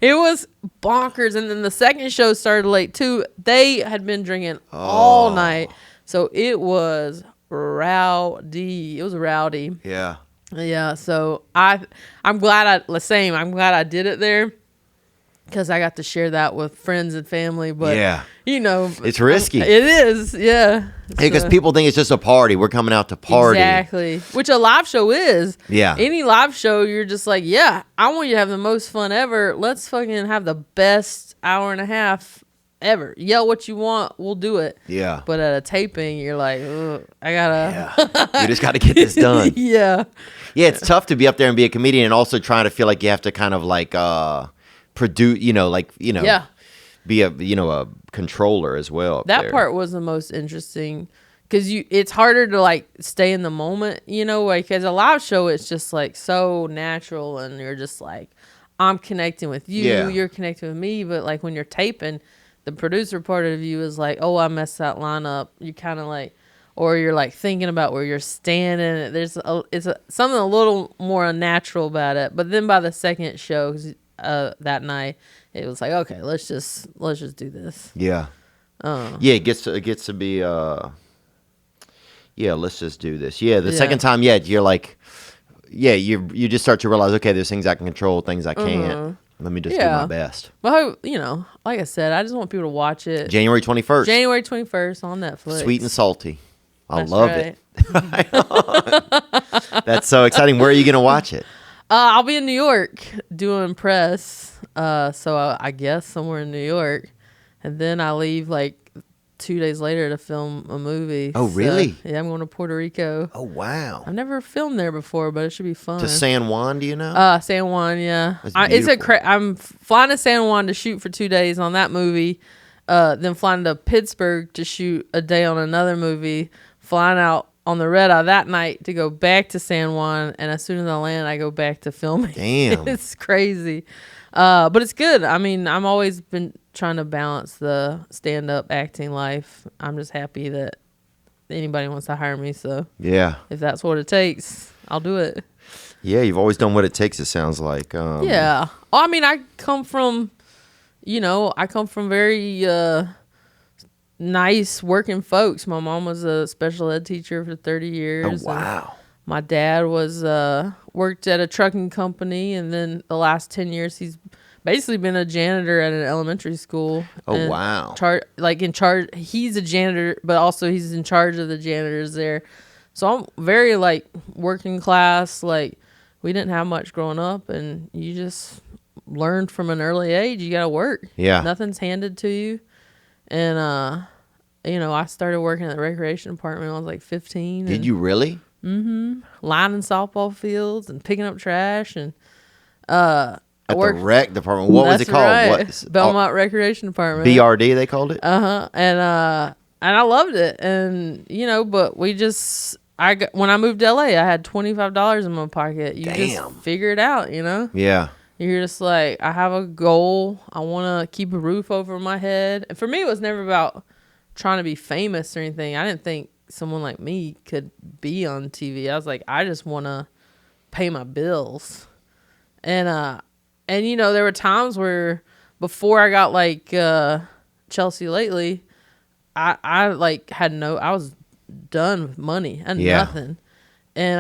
It was bonkers. And then the second show started late too. They had been drinking all night, so it was rowdy. It was rowdy. Yeah. Yeah. So I'm glad I did it there. Because I got to share that with friends and family, but it's risky. It is, yeah. Because people think it's just a party. We're coming out to party. Exactly. Which a live show is. Yeah. Any live show, you're just like, yeah, I want you to have the most fun ever. Let's fucking have the best hour and a half ever. Yell what you want, we'll do it. Yeah. But at a taping, you're like, I gotta. Yeah. You just got to get this done. Yeah. Yeah, it's tough to be up there and be a comedian and also trying to feel like you have to kind of like produce, be a controller as well. That part was the most interesting because it's harder to like stay in the moment, like as a live show, it's just like so natural and you're just like, I'm connecting with you, you're connecting with me. But like when you're taping, the producer part of you is like, oh, I messed that line up. You kind of like, or you're like thinking about where you're standing. There's something a little more unnatural about it. But then by the second show, that night, it was like, okay, let's just do this. Yeah. It gets to be let's just do this. Yeah, the second time, you're like, you just start to realize, okay, there's things I can control, things I can't. Let me just do my best. Well, like I said, I just want people to watch it. January 21st. January 21st on Netflix. Sweet and salty. I love it. That's so exciting. Where are you going to watch it? I'll be in New York doing press. So I guess somewhere in New York. And then I leave like 2 days later to film a movie. Oh, really? Yeah, I'm going to Puerto Rico. Oh, wow. I've never filmed there before, but it should be fun. To San Juan, do you know? San Juan, yeah. That's I'm flying to San Juan to shoot for 2 days on that movie. Then flying to Pittsburgh to shoot a day on another movie. Flying out on the red eye that night to go back to San Juan, and as soon as I land, I go back to filming. Damn. It's crazy. But it's good. I mean, I'm always been trying to balance the stand-up acting life. I'm just happy that anybody wants to hire me, so yeah, if that's what it takes, I'll do it. Yeah, you've always done what it takes, it sounds like. Yeah. I mean, I come from very nice working folks. My mom was a special ed teacher for 30 years. Oh, wow. My dad was worked at a trucking company, and then the last 10 years he's basically been a janitor at an elementary school. Oh, wow. In charge. He's a janitor, but also he's in charge of the janitors there. So I'm very like working class. Like we didn't have much growing up, and you just learned from an early age. You got to work. Yeah. Nothing's handed to you. And, I started working at the recreation department when I was like 15. Did you really? Mm-hmm. Lining softball fields and picking up trash. And at the rec department. What was it called? Right. Belmont Recreation Department. BRD, they called it? Uh-huh. And I loved it. And, but when I moved to LA, I had $25 in my pocket. You just figure it out, Yeah. You're just like, I have a goal. I want to keep a roof over my head. And for me, it was never about trying to be famous or anything. I didn't think someone like me could be on TV. I was like, I just want to pay my bills. And there were times where before I got like Chelsea Lately, I was done with money. I had nothing. And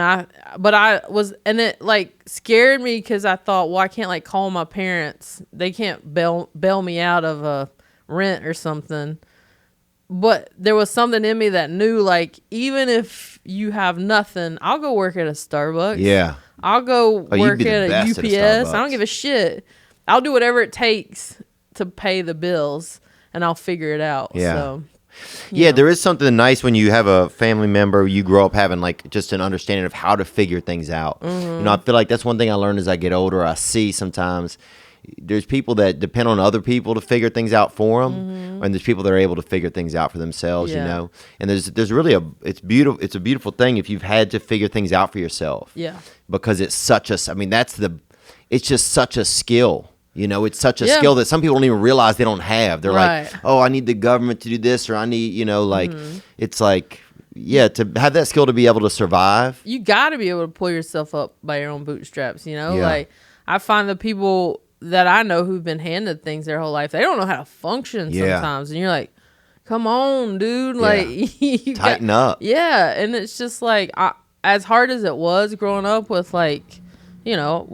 it like scared me because I thought, well, I can't like call my parents. They can't bail me out of a rent or something. But there was something in me that knew, like, even if you have nothing, I'll go work at a Starbucks. Yeah. I'll go work at a UPS. I don't give a shit. I'll do whatever it takes to pay the bills, and I'll figure it out. Yeah. So. Yeah, there is something nice when you have a family member, you grow up having like just an understanding of how to figure things out. Mm-hmm. I feel like that's one thing I learned as I get older. I see sometimes there's people that depend on other people to figure things out for them, and there's people that are able to figure things out for themselves, And there's really it's a beautiful thing if you've had to figure things out for yourself. Yeah. Because it's it's just such a skill. It's such a skill that some people don't even realize they don't have. They're like, oh, I need the government to do this, or I need, it's like, to have that skill to be able to survive. You got to be able to pull yourself up by your own bootstraps, Like, I find the people that I know who've been handed things their whole life, they don't know how to function sometimes. And you're like, come on, dude. Like, you tighten up. Yeah. And it's just like, as hard as it was growing up with, like, you know,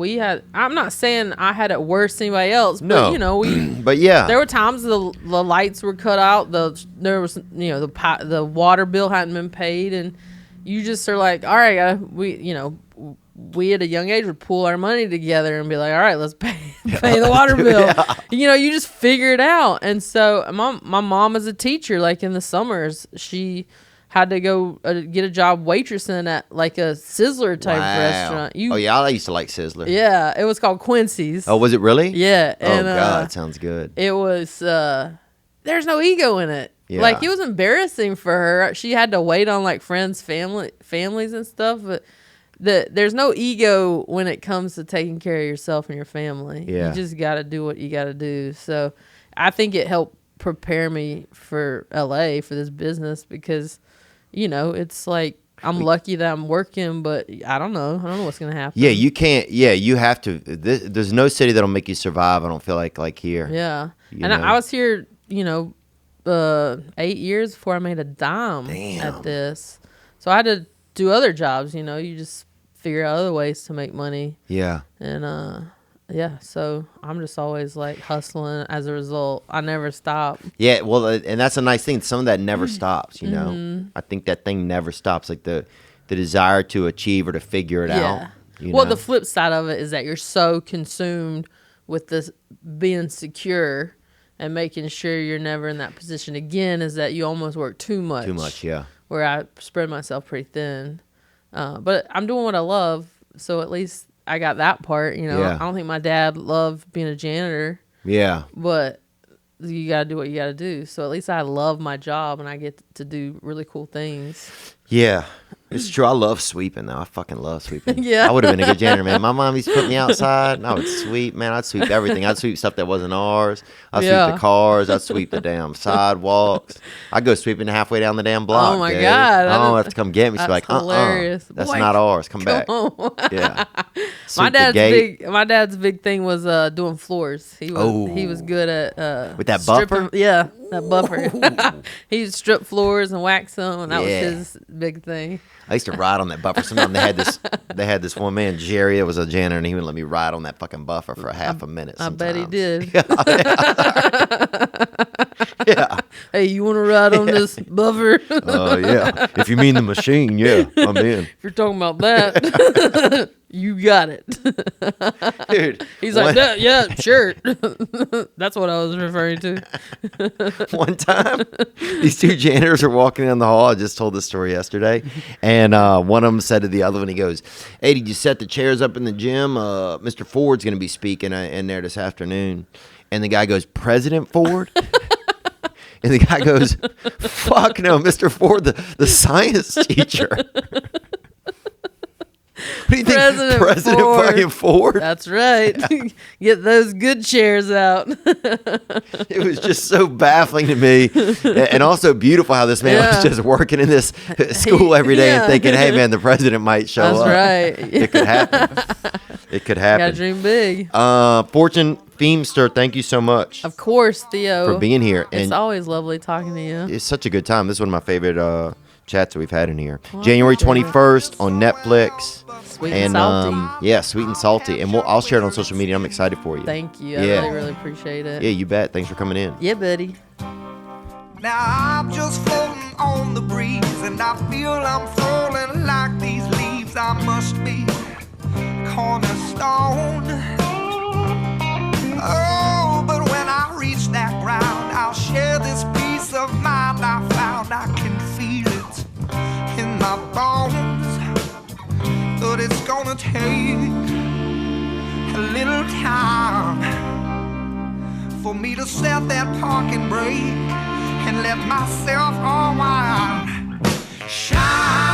I'm not saying I had it worse than anybody else, but, you know, but yeah, there were times the lights were cut out. There was, you know, the water bill hadn't been paid. And you just are like, all right, we at a young age would pool our money together and be like, all right, let's pay the water bill. Yeah. You know, you just figure it out. And so my mom is a teacher. Like in the summers, she had to go get a job waitressing at like a Sizzler type restaurant. I used to like Sizzler. Yeah, it was called Quincy's. Oh, was it really? Yeah. And, God, sounds good. It was, there's no ego in it. Yeah. Like, it was embarrassing for her. She had to wait on like friends, families and stuff, but there's no ego when it comes to taking care of yourself and your family. Yeah. You just got to do what you got to do. So I think it helped prepare me for LA, for this business, because, you know, it's like, I'm lucky that I'm working, but I don't know what's going to happen. Yeah, you can't. Yeah, you have to. There's no city that'll make you survive, I don't feel like here. Yeah. I was here, you know, 8 years before I made a dime at this. So I had to do other jobs, you know. You just figure out other ways to make money. Yeah. And so I'm just always like hustling. As a result, I never stop. Yeah, well, and that's a nice thing. Some of that never stops, you know. I think that thing never stops, like the desire to achieve or to figure it out. Well, the flip side of it is that you're so consumed with this being secure and making sure you're never in that position again, is that you almost work too much. Too much, yeah. Where I spread myself pretty thin. But I'm doing what I love, so at least I got that part, you know. Yeah. I don't think my dad loved being a janitor. Yeah. But you got to do what you got to do. So at least I love my job and I get to do really cool things. Yeah. It's true. I love sweeping, though. I fucking love sweeping. Yeah. I would have been a good janitor, man. My mom used to put me outside, and I would sweep, man. I'd sweep everything. I'd sweep stuff that wasn't ours. I'd sweep the cars. I'd sweep the damn sidewalks. I'd go sweeping halfway down the damn block. Oh, my God. I don't have to come get me. She's like, hilarious. That's not ours. Come back. Yeah. My dad's big thing was doing floors. He was good at with that buffer? Yeah, that buffer. He would strip floors and wax them, and that was his big thing. I used to ride on that buffer. Sometimes they had this one man, Jerry, that was a janitor, and he would let me ride on that fucking buffer for half a minute. I bet he did. Yeah. Hey, you want to ride on this buffer? Yeah. If you mean the machine, yeah, I'm in. If you're talking about that, you got it. Dude. He's like, yeah, sure. That's what I was referring to. One time, these two janitors were walking down the hall. I just told this story yesterday. And one of them said to the other one, he goes, hey, did you set the chairs up in the gym? Mr. Ford's going to be speaking in there this afternoon. And the guy goes, President Ford? And the guy goes, fuck no, Mr. Ford, the science teacher. What do you think, President fucking Ford? That's right. Get those good chairs out. It was just so baffling to me, and also beautiful how this man was just working in this school every day and thinking, hey, man, the president might show up. That's right. It could happen. It could happen. Gotta dream big. Fortune Feimster, thank you so much. Of course, Theo. For being here. And it's always lovely talking to you. It's such a good time. This is one of my favorite chats that we've had in here. January 21st on Netflix. Sweet and salty. Sweet and salty. And I'll share it on social media. I'm excited for you. Thank you. I really, really appreciate it. Yeah, you bet. Thanks for coming in. Yeah, buddy. Now I'm just floating on the breeze, and I feel I'm falling like these leaves. I must be cornerstone. Oh, but when I reach that ground, I'll share this peace of mind I found. I can feel it in my bones, but it's gonna take a little time for me to set that parking brake and let myself unwind. Shine.